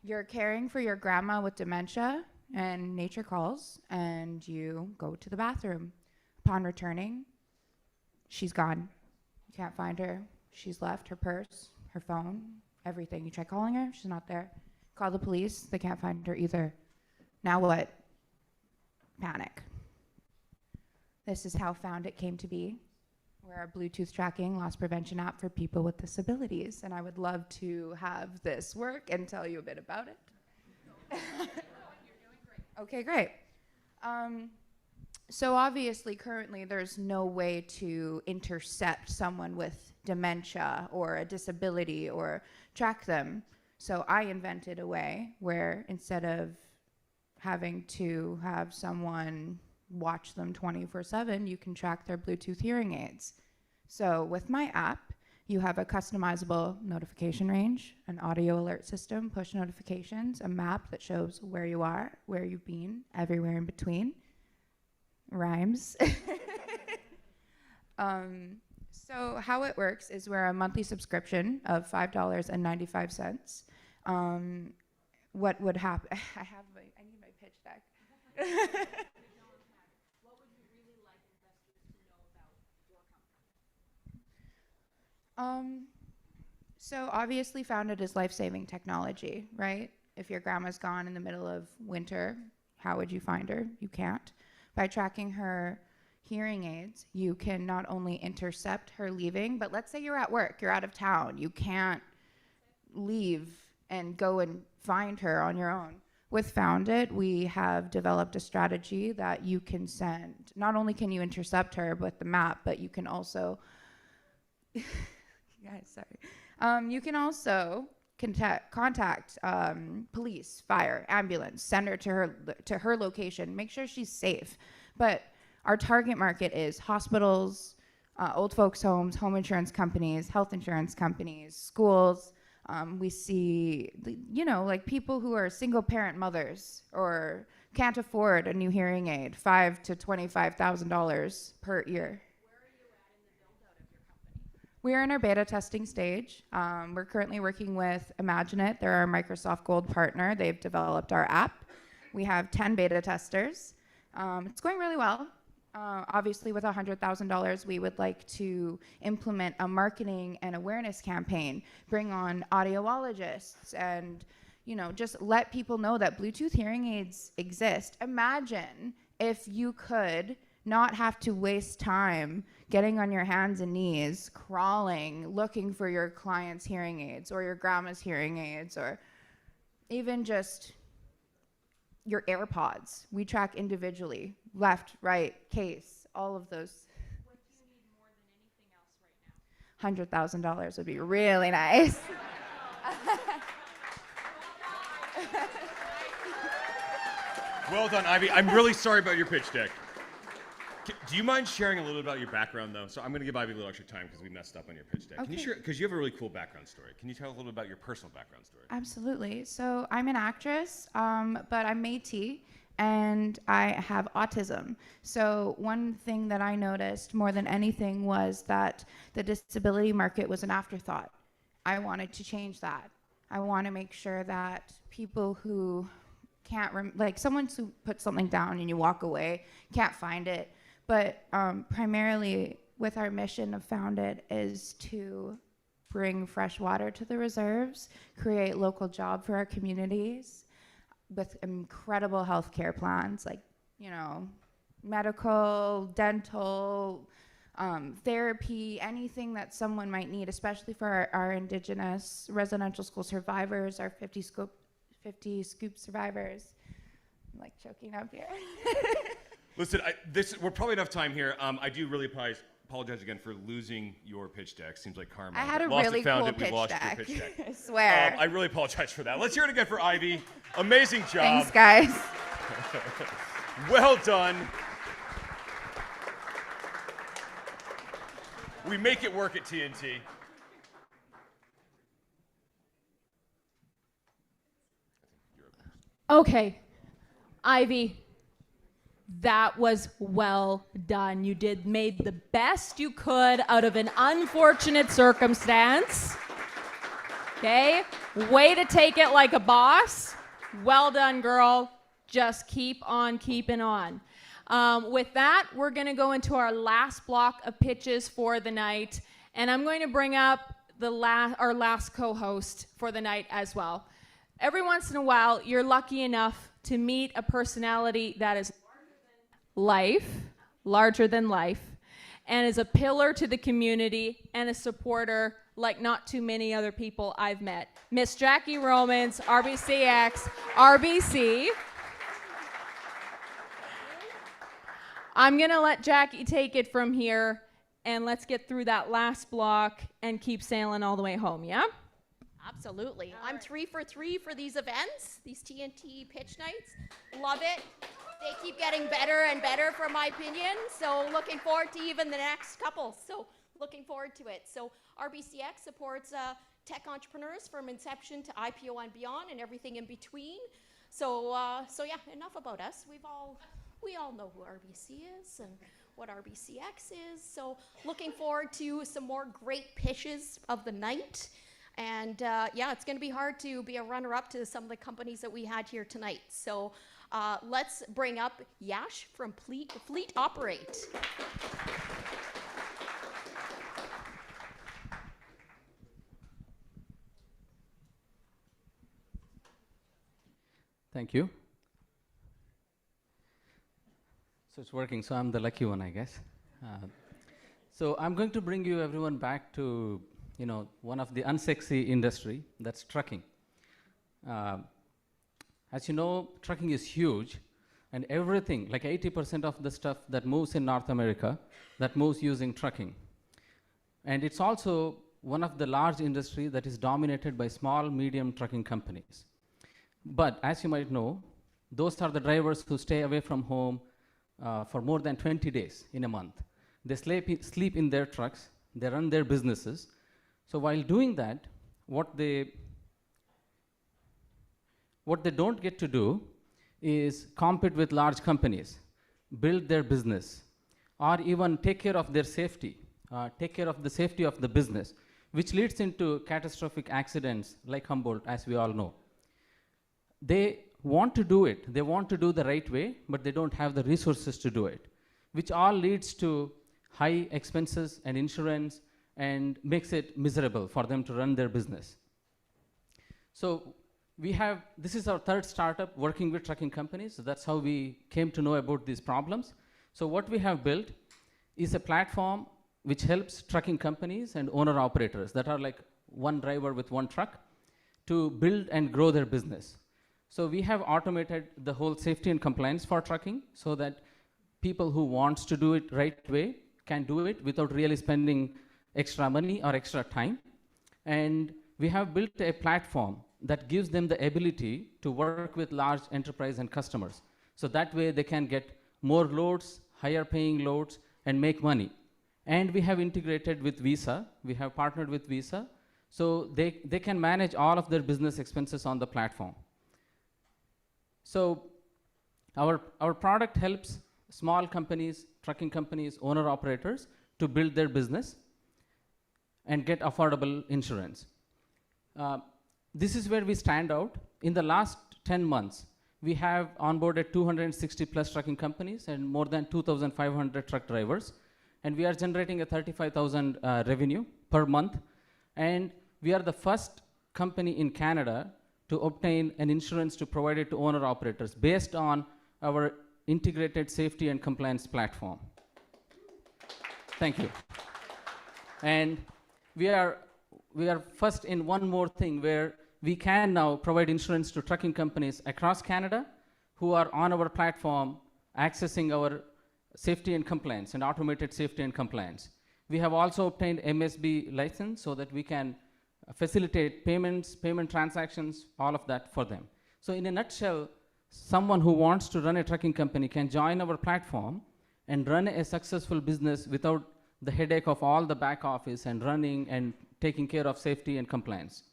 You're caring for your grandma with dementia, and nature calls, and you go to the bathroom. Upon returning, she's gone. You can't find her. She's left her purse, her phone, everything. You try calling her, she's not there. Call the police, they can't find her either. Now what? Panic. This is how FoundIt came to be. We're a Bluetooth tracking loss prevention app for people with disabilities, and I would love to have this work and tell you a bit about it. Okay, great. So obviously, currently, there's no way to intercept someone with dementia or a disability or track them. So I invented a way where instead of having to have someone watch them 24/7, you can track their Bluetooth hearing aids. So with my app, You have a customizable notification range, an audio alert system, push notifications, a map that shows where you are, where you've been, everywhere in between. Rhymes. So how it works is we're a monthly subscription of $5.95. What would happen? I need my pitch deck. So obviously FoundIt is life-saving technology, right? If your grandma's gone in the middle of winter, how would you find her? You can't. By tracking her hearing aids, you can not only intercept her leaving, but let's say you're at work, you're out of town, you can't leave and go and find her on your own. With FoundIt, we have developed a strategy that you can send. Not only can you intercept her with the map, but you can also you can also contact police, fire, ambulance, send her to her location, make sure she's safe. But our target market is hospitals, old folks' homes, home insurance companies, health insurance companies, schools. We see, like people who are single-parent mothers or can't afford a new hearing aid, $5,000 to $25,000 per year. We're in our beta testing stage. We're currently working with ImagineIt. They're our Microsoft Gold partner. They've developed our app. We have 10 beta testers. It's going really well. Obviously, with $100,000, we would like to implement a marketing and awareness campaign, bring on audiologists, and just let people know that Bluetooth hearing aids exist. Imagine if you could not have to waste time getting on your hands and knees, crawling, looking for your client's hearing aids or your grandma's hearing aids, or even just your AirPods. We track individually, left, right, case, all of those. What do you need more than anything else right now? $100,000 would be really nice. Well done, Ivy. I'm really sorry about your pitch deck. Do you mind sharing a little about your background, though? So I'm going to give Ivy a little extra time because we messed up on your pitch deck. Okay. Can you share, because you have a really cool background story. Can you tell a little about your personal background story? Absolutely. So I'm an actress, but I'm Métis, and I have autism. So one thing that I noticed more than anything was that the disability market was an afterthought. I wanted to change that. I want to make sure that people who can't, like someone who puts something down and you walk away, can't find it. But primarily with our mission of FoundIt is to bring fresh water to the reserves, create local job for our communities with incredible healthcare plans, like, medical, dental, therapy, anything that someone might need, especially for our Indigenous residential school survivors, our 50 scoop survivors. I'm like choking up here. Listen, we're probably enough time here. I do really apologize again for losing your pitch deck. Seems like karma. I had a lost really it, found cool it, we pitch lost deck. Your pitch deck. I swear. I really apologize for that. Let's hear it again for Ivy. Amazing job. Thanks, guys. Well done. We make it work at TNT. Okay, Ivy, that was well done. You made the best you could out of an unfortunate circumstance. Okay, way to take it like a boss. Well done, girl. Just keep on keeping on. With that, we're gonna go into our last block of pitches for the night, and I'm going to bring up our last co-host for the night as well. Every once in a while, you're lucky enough to meet a personality that is larger than life, and is a pillar to the community and a supporter like not too many other people I've met. Miss Jackie Romans, RBCX, RBC. I'm gonna let Jackie take it from here, and let's get through that last block and keep sailing all the way home, yeah? Absolutely. I'm 3 for 3 for these events, these TNT pitch nights. Love it. They keep getting better and better, from my opinion. So looking forward to even the next couple. So looking forward to it. So RBCX supports tech entrepreneurs from inception to IPO and beyond and everything in between. So yeah, enough about us. We all know who RBC is and what RBCX is. So looking forward to some more great pitches of the night. And yeah, it's going to be hard to be a runner-up to some of the companies that we had here tonight. So let's bring up Yash from Fleet Operate. Thank you. So it's working, so I'm the lucky one, I guess. So I'm going to bring you everyone back to, one of the unsexy industry, that's trucking. As you know, trucking is huge, and everything, like 80% of the stuff that moves in North America, that moves using trucking. And it's also one of the large industry that is dominated by small, medium trucking companies. But as you might know, those are the drivers who stay away from home for more than 20 days in a month. They sleep in their trucks, they run their businesses. So while doing that, what they don't get to do is compete with large companies, build their business, or even take care of their safety, take care of the safety of the business, which leads into catastrophic accidents like Humboldt, as we all know. They want to do it, they want to do the right way, but they don't have the resources to do it, which all leads to high expenses and insurance and makes it miserable for them to run their business. So this is our third startup working with trucking companies. So that's how we came to know about these problems. So what we have built is a platform which helps trucking companies and owner-operators that are like one driver with one truck to build and grow their business. So we have automated the whole safety and compliance for trucking so that people who wants to do it right way can do it without really spending extra money or extra time. And we have built a platform that gives them the ability to work with large enterprise and customers. So that way they can get more loads, higher paying loads, and make money. And we have integrated with Visa. We have partnered with Visa. So they can manage all of their business expenses on the platform. So our product helps small companies, trucking companies, owner-operators to build their business and get affordable insurance. This is where we stand out. In the last 10 months, we have onboarded 260 plus trucking companies and more than 2,500 truck drivers. And we are generating a 35,000 revenue per month. And we are the first company in Canada to obtain an insurance to provide it to owner-operators based on our integrated safety and compliance platform. Thank you. And we are first in one more thing where we can now provide insurance to trucking companies across Canada who are on our platform accessing our safety and compliance and automated safety and compliance. We have also obtained MSB license so that we can facilitate payments, payment transactions, all of that for them. So in a nutshell, someone who wants to run a trucking company can join our platform and run a successful business without the headache of all the back office and running and taking care of safety and compliance.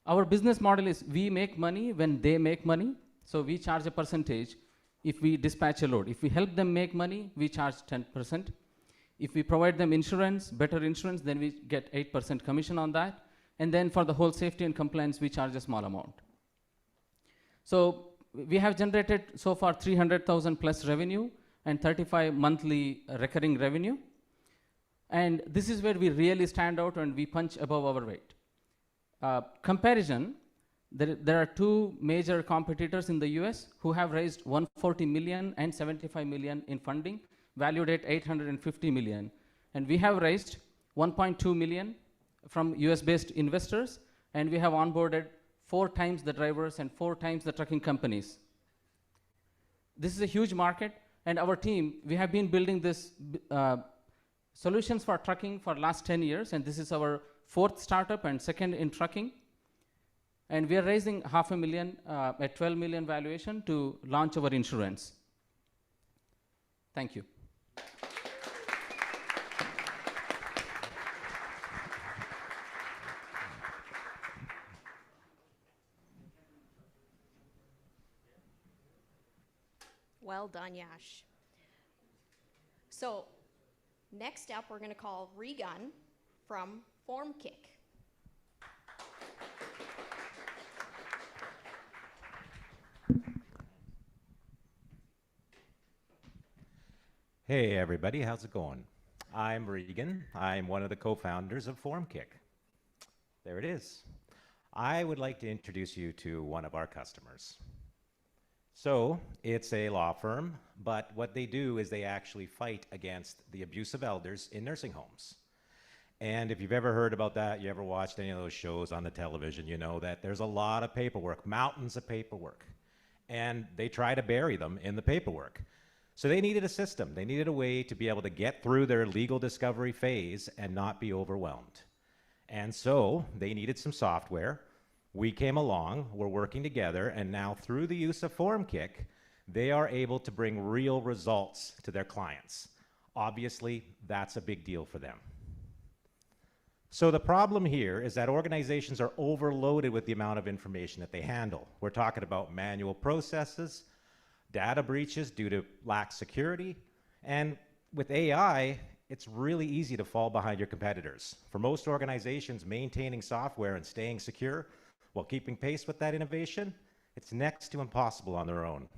Our business model is we make money when they make money. So we charge a percentage if we dispatch a load. If we help them make money, we charge 10%. If we provide them insurance, better insurance, then we get 8% commission on that. And then for the whole safety and compliance, we charge a small amount. So we have generated so far 300,000 plus revenue and 35 monthly recurring revenue. And this is where we really stand out and we punch above our weight. Comparison, there are two major competitors in the US who have raised 140 million and 75 million in funding, valued at 850 million. And we have raised 1.2 million from US-based investors, and we have onboarded 4 times the drivers and 4 times the trucking companies. This is a huge market, and our team, we have been building this solutions for trucking for the last 10 years, and this is our 4th startup and 2nd in trucking. And we are raising $500,000 at 12 million valuation to launch our insurance. Thank you. Well done, Yash. So next up, we're going to call Regan from FormKiq. Hey everybody, how's it going? I'm Regan. I'm one of the co-founders of FormKiq. There it is. I would like to introduce you to one of our customers. So, it's a law firm, but what they do is they actually fight against the abuse of elders in nursing homes. And if you've ever heard about that, you ever watched any of those shows on the television, you know that there's a lot of paperwork, mountains of paperwork. And they try to bury them in the paperwork. So they needed a system. They needed a way to be able to get through their legal discovery phase and not be overwhelmed. And so they needed some software. We came along, we're working together, and now through the use of FormKiq, they are able to bring real results to their clients. Obviously, that's a big deal for them. So the problem here is that organizations are overloaded with the amount of information that they handle. We're talking about manual processes, data breaches due to lack security, and with AI, it's really easy to fall behind your competitors. For most organizations, maintaining software and staying secure while keeping pace with that innovation, it's next to impossible on their own. And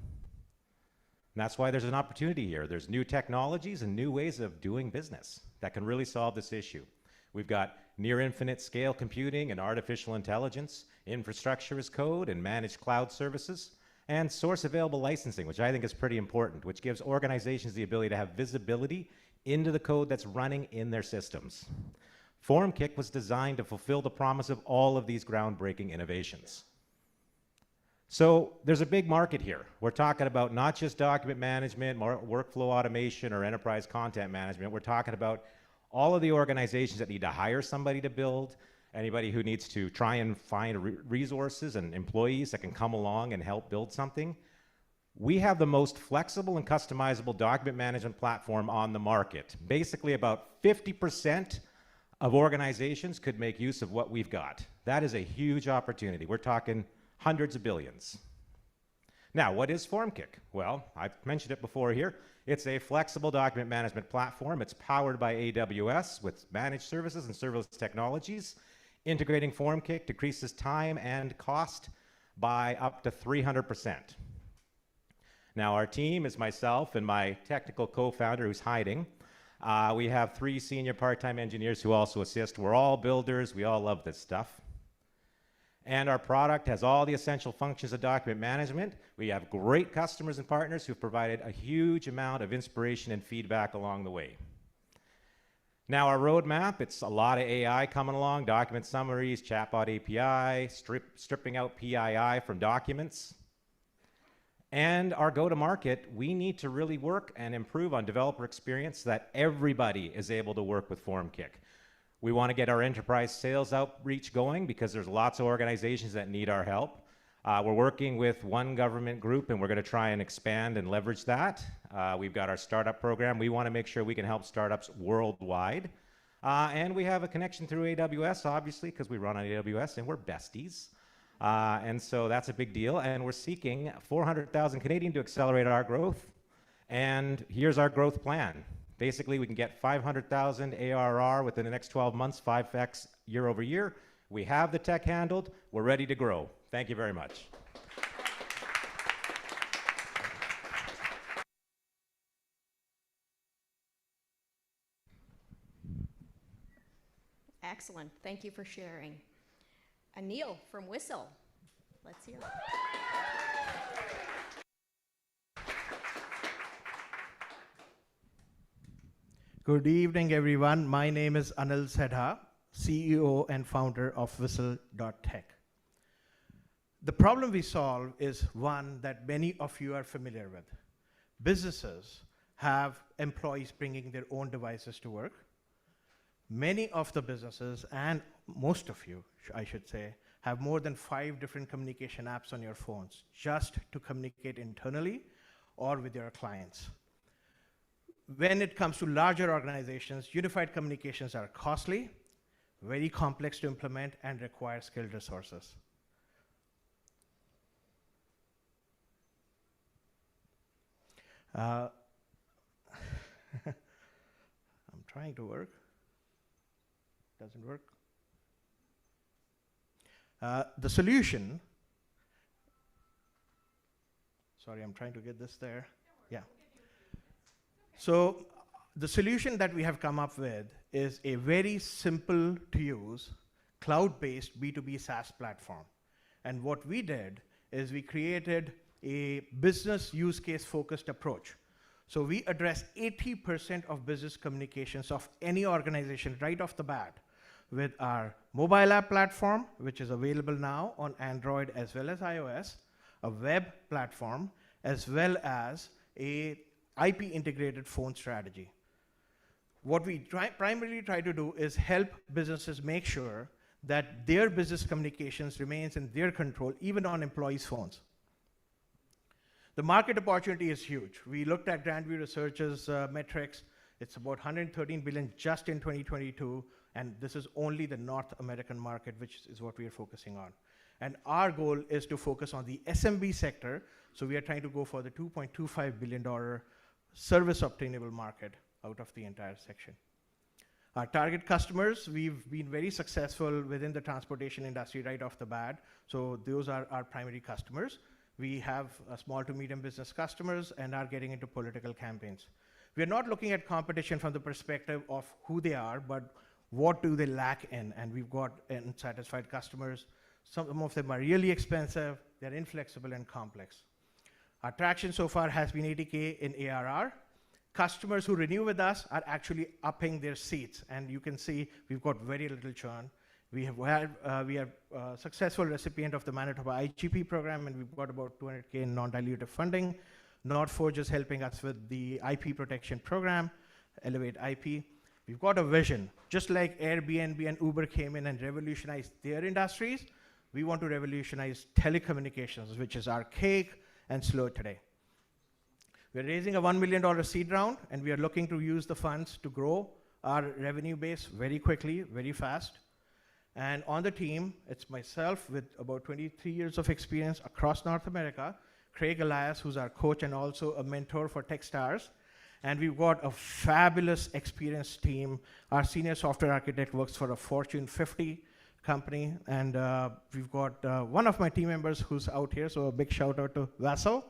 that's why there's an opportunity here. There's new technologies and new ways of doing business that can really solve this issue. We've got near infinite scale computing and artificial intelligence, infrastructure as code and managed cloud services, and source available licensing, which I think is pretty important, which gives organizations the ability to have visibility into the code that's running in their systems. FormKiq was designed to fulfill the promise of all of these groundbreaking innovations. So there's a big market here. We're talking about not just document management, workflow automation, or enterprise content management. We're talking about all of the organizations that need to hire somebody to build, anybody who needs to try and find resources and employees that can come along and help build something. We have the most flexible and customizable document management platform on the market. Basically, about 50% of organizations could make use of what we've got. That is a huge opportunity. We're talking hundreds of billions. Now, what is FormKiq? Well, I've mentioned it before here. It's a flexible document management platform. It's powered by AWS with managed services and serverless technologies. Integrating FormKiq decreases time and cost by up to 300%. Now, our team is myself and my technical co-founder who's hiding. We have 3 senior part-time engineers who also assist. We're all builders. We all love this stuff. And our product has all the essential functions of document management. We have great customers and partners who've provided a huge amount of inspiration and feedback along the way. Now, our roadmap, it's a lot of AI coming along, document summaries, chatbot API, stripping out PII from documents. And our go-to-market, we need to really work and improve on developer experience so that everybody is able to work with FormKiq. We want to get our enterprise sales outreach going because there's lots of organizations that need our help. We're working with one government group and we're going to try and expand and leverage that. We've got our startup program. We want to make sure we can help startups worldwide. And we have a connection through AWS, obviously, because we run on AWS and we're besties. And so that's a big deal. And we're seeking 400,000 Canadian to accelerate our growth. And here's our growth plan. Basically, we can get 500,000 ARR within the next 12 months, 5x year over year. We have the tech handled. We're ready to grow. Thank you very much. Excellent. Thank you for sharing. Anil from Whistle. Let's hear it. Good evening, everyone. My name is Anil Sedha, CEO and founder of Whistle.tech. The problem we solve is one that many of you are familiar with. Businesses have employees bringing their own devices to work. Many of the businesses, and most of you, I should say, have more than 5 different communication apps on your phones just to communicate internally or with your clients. When it comes to larger organizations, unified communications are costly, very complex to implement, and require skilled resources. I'm trying to work. Doesn't work. The solution, sorry, I'm trying to get this there. Yeah. So the solution that we have come up with is a very simple to use, cloud-based B2B SaaS platform. And what we did is we created a business use case focused approach. So we address 80% of business communications of any organization right off the bat with our mobile app platform, which is available now on Android as well as iOS, a web platform, as well as a IP integrated phone strategy. What we primarily try to do is help businesses make sure that their business communications remains in their control, even on employees' phones. The market opportunity is huge. We looked at Grandview Research's metrics. It's about $113 billion just in 2022, and this is only the North American market, which is what we are focusing on. And our goal is to focus on the SMB sector, so we are trying to go for the $2.25 billion service obtainable market out of the entire section. Our target customers, we've been very successful within the transportation industry right off the bat, so those are our primary customers. We have small to medium business customers and are getting into political campaigns. We are not looking at competition from the perspective of who they are, but what do they lack in, and we've got unsatisfied customers. Some of them are really expensive, they're inflexible and complex. Our traction so far has been 80K in ARR. Customers who renew with us are actually upping their seats, and you can see we've got very little churn. We are a successful recipient of the Manitoba IGP program, and we've got about 200K in non-dilutive funding. Nordforge is helping us with the IP protection program, Elevate IP. We've got a vision. Just like Airbnb and Uber came in and revolutionized their industries, we want to revolutionize telecommunications, which is archaic and slow today. We're raising a $1 million seed round, and we are looking to use the funds to grow our revenue base very quickly, very fast. And on the team, it's myself with about 23 years of experience across North America, Craig Elias, who's our coach and also a mentor for Techstars. And we've got a fabulous experienced team. Our senior software architect works for a Fortune 50 company. And we've got one of my team members who's out here, so a big shout out to Vassal.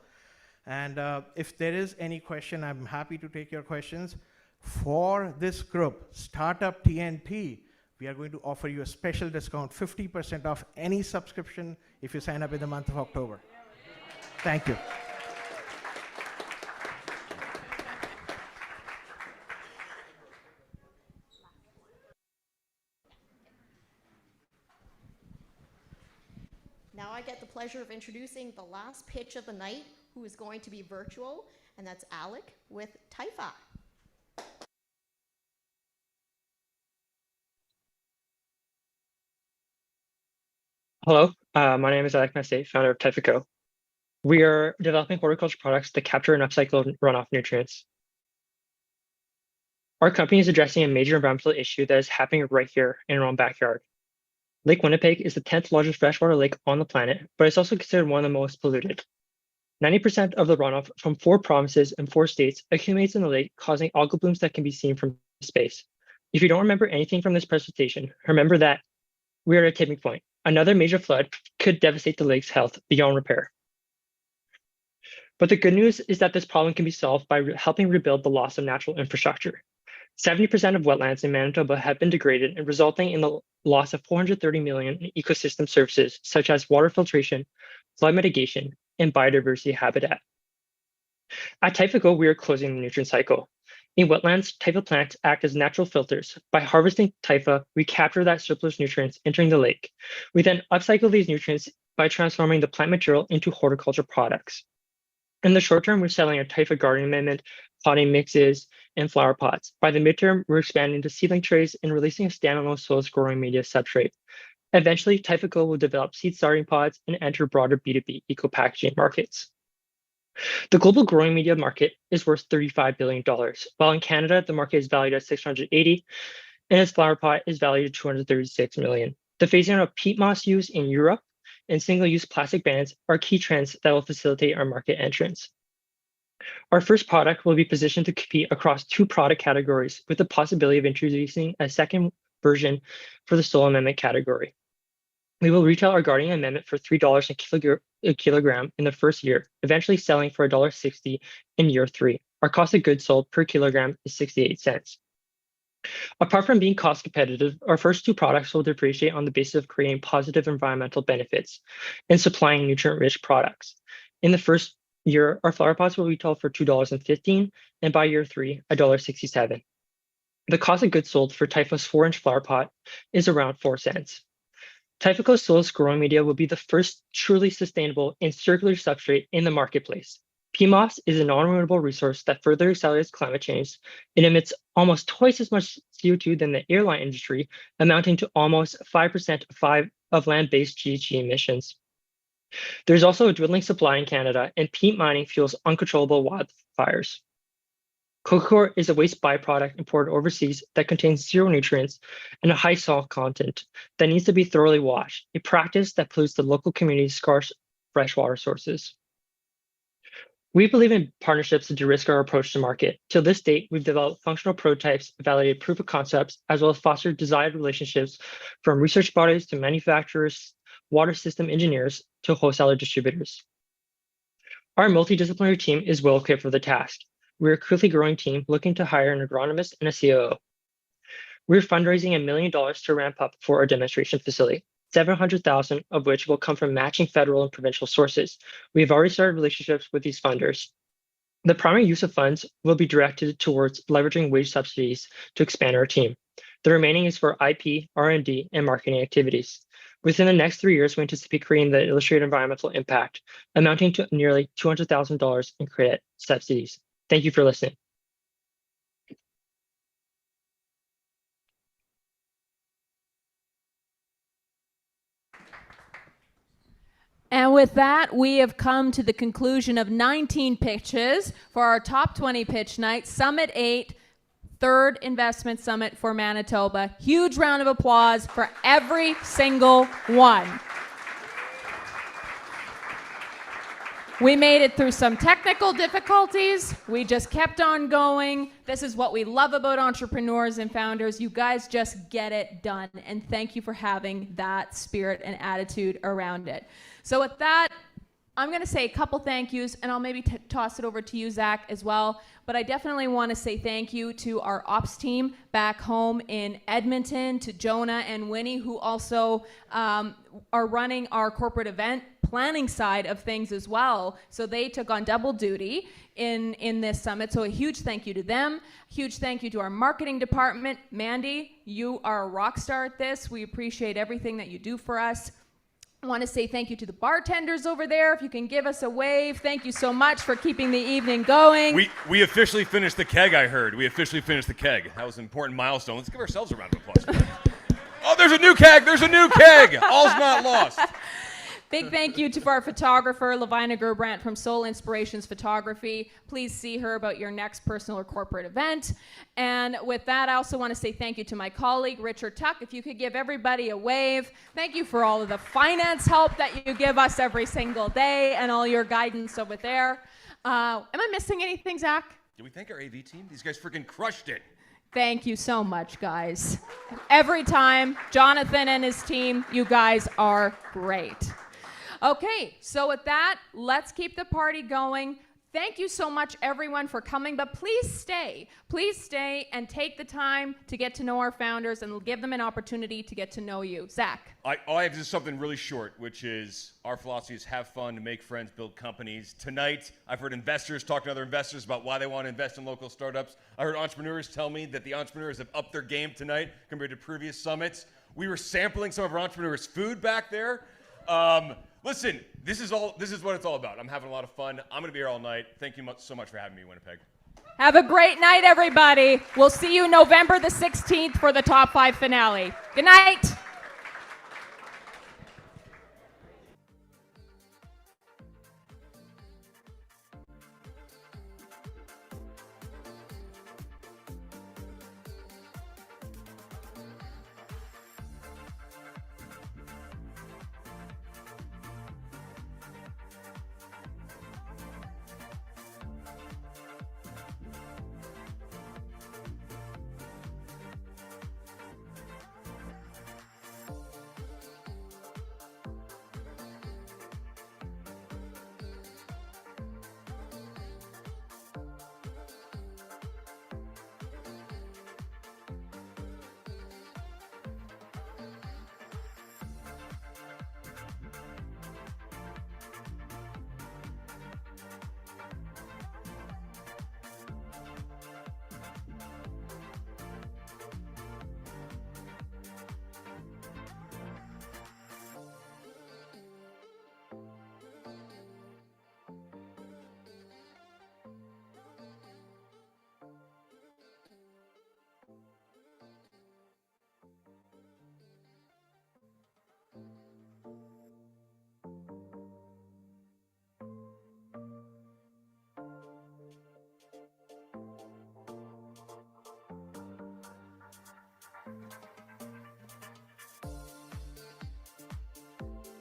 And if there is any question, I'm happy to take your questions. For this group, Startup TNT, we are going to offer you a special discount, 50% off any subscription if you sign up in the month of October. Thank you. Now I get the pleasure of introducing the last pitch of the night, who is going to be virtual, and that's Alec with Typha. Hello, my name is Alec Massey, founder of Typha Co. We are developing horticulture products that capture and upcycle runoff nutrients. Our company is addressing a major environmental issue that is happening right here in our own backyard. Lake Winnipeg is the 10th largest freshwater lake on the planet, but it's also considered one of the most polluted. 90% of the runoff from 4 provinces and 4 states accumulates in the lake, causing algal blooms that can be seen from space. If you don't remember anything from this presentation, remember that we are at a tipping point. Another major flood could devastate the lake's health beyond repair. But the good news is that this problem can be solved by helping rebuild the loss of natural infrastructure. 70% of wetlands in Manitoba have been degraded, and resulting in the loss of 430 million ecosystem services, such as water filtration, flood mitigation, and biodiversity habitat. At Typha Co, we are closing the nutrient cycle. In wetlands, Typha plants act as natural filters. By harvesting Typha, we capture that surplus nutrients entering the lake. We then upcycle these nutrients by transforming the plant material into horticulture products. In the short term, we're selling our Typha gardening amendment, potting mixes, and flower pots. By the midterm, we're expanding to seedling trays and releasing a standalone soils growing media substrate. Eventually, Typha Co will develop seed starting pods and enter broader B2B eco-packaging markets. The global growing media market is worth $35 billion, while in Canada, the market is valued at $680, and its flower pot is valued at $236 million. The phasing out of peat moss use in Europe and single-use plastic bans are key trends that will facilitate our market entrance. Our first product will be positioned to compete across 2 product categories with the possibility of introducing a second version for the sole amendment category. We will retail our Guardian Amendment for $3 a kilogram in the first year, eventually selling for $1.60 in year 3. Our cost of goods sold per kilogram is 68 cents. Apart from being cost competitive, our first 2 products will differentiate on the basis of creating positive environmental benefits and supplying nutrient-rich products. In the first year, our flower pots will retail for $2.15, and by year 3, $1.67. The cost of goods sold for Typha's 4-inch flower pot is around 4 cents. Typha Co's soilless growing media will be the first truly sustainable and circular substrate in the marketplace. PMOS is a non-renewable resource that further accelerates climate change. It emits almost twice as much CO2 than the airline industry, amounting to almost 5% of land-based GHG emissions. There's also a dwindling supply in Canada, and peat mining fuels uncontrollable wildfires. Coco is a waste byproduct imported overseas that contains 0 nutrients and a high salt content that needs to be thoroughly washed, a practice that pollutes the local community's scarce freshwater sources. We believe in partnerships to de-risk our approach to market. To this date, we've developed functional prototypes, validated proof of concepts, as well as fostered desired relationships from research bodies to manufacturers, water system engineers to wholesaler distributors. Our multidisciplinary team is well equipped for the task. We're a quickly growing team looking to hire an agronomist and a COO. We're fundraising $1 million to ramp up for our demonstration facility, $700,000 of which will come from matching federal and provincial sources. We have already started relationships with these funders. The primary use of funds will be directed towards leveraging wage subsidies to expand our team. The remaining is for IP, R&D, and marketing activities. Within the next 3 years, we anticipate creating the illustrated environmental impact, amounting to nearly $200,000 in credit subsidies. Thank you for listening. And with that, we have come to the conclusion of 19 pitches for our top 20 pitch night, Summit 8, third investment summit for Manitoba. Huge round of applause for every single one. We made it through some technical difficulties. We just kept on going. This is what we love about entrepreneurs and founders. You guys just get it done. And thank you for having that spirit and attitude around it. So with that, I'm going to say a couple thank yous, and I'll maybe toss it over to you, Zach, as well. But I definitely want to say thank you to our ops team back home in Edmonton, to Jonah and Winnie, who also are running our corporate event planning side of things as well. So they took on double duty in this summit. So a huge thank you to them. Huge thank you to our marketing department. Mandy, you are a rock star at this. We appreciate everything that you do for us. I want to say thank you to the bartenders over there. If you can give us a wave, thank you so much for keeping the evening going. We officially finished the keg, I heard. We officially finished the keg. That was an important milestone. Let's give ourselves a round of applause. Oh, there's a new keg. There's a new keg. All's not lost. Big thank you to our photographer, Lavina Gerbrandt from Soul Inspirations Photography. Please see her about your next personal or corporate event. And with that, I also want to say thank you to my colleague, Richard Tuck. If you could give everybody a wave. Thank you for all of the finance help that you give us every single day and all your guidance over there. Am I missing anything, Zach? Did we thank our AV team? These guys freaking crushed it. Thank you so much, guys. Every time, Jonathan and his team, you guys are great. Okay, so with that, let's keep the party going. Thank you so much, everyone, for coming, but please stay. Please stay and take the time to get to know our founders and give them an opportunity to get to know you. Zach. I have just something really short, which is our philosophy is have fun, to make friends, build companies. Tonight, I've heard investors talk to other investors about why they want to invest in local startups. I heard entrepreneurs tell me that the entrepreneurs have upped their game tonight compared to previous summits. We were sampling some of our entrepreneurs' food back there. Listen, this is what it's all about. I'm having a lot of fun. I'm going to be here all night. Thank you so much for having me, Winnipeg. Have a great night, everybody. We'll see you November the 16th for the top 5 finale. Good night.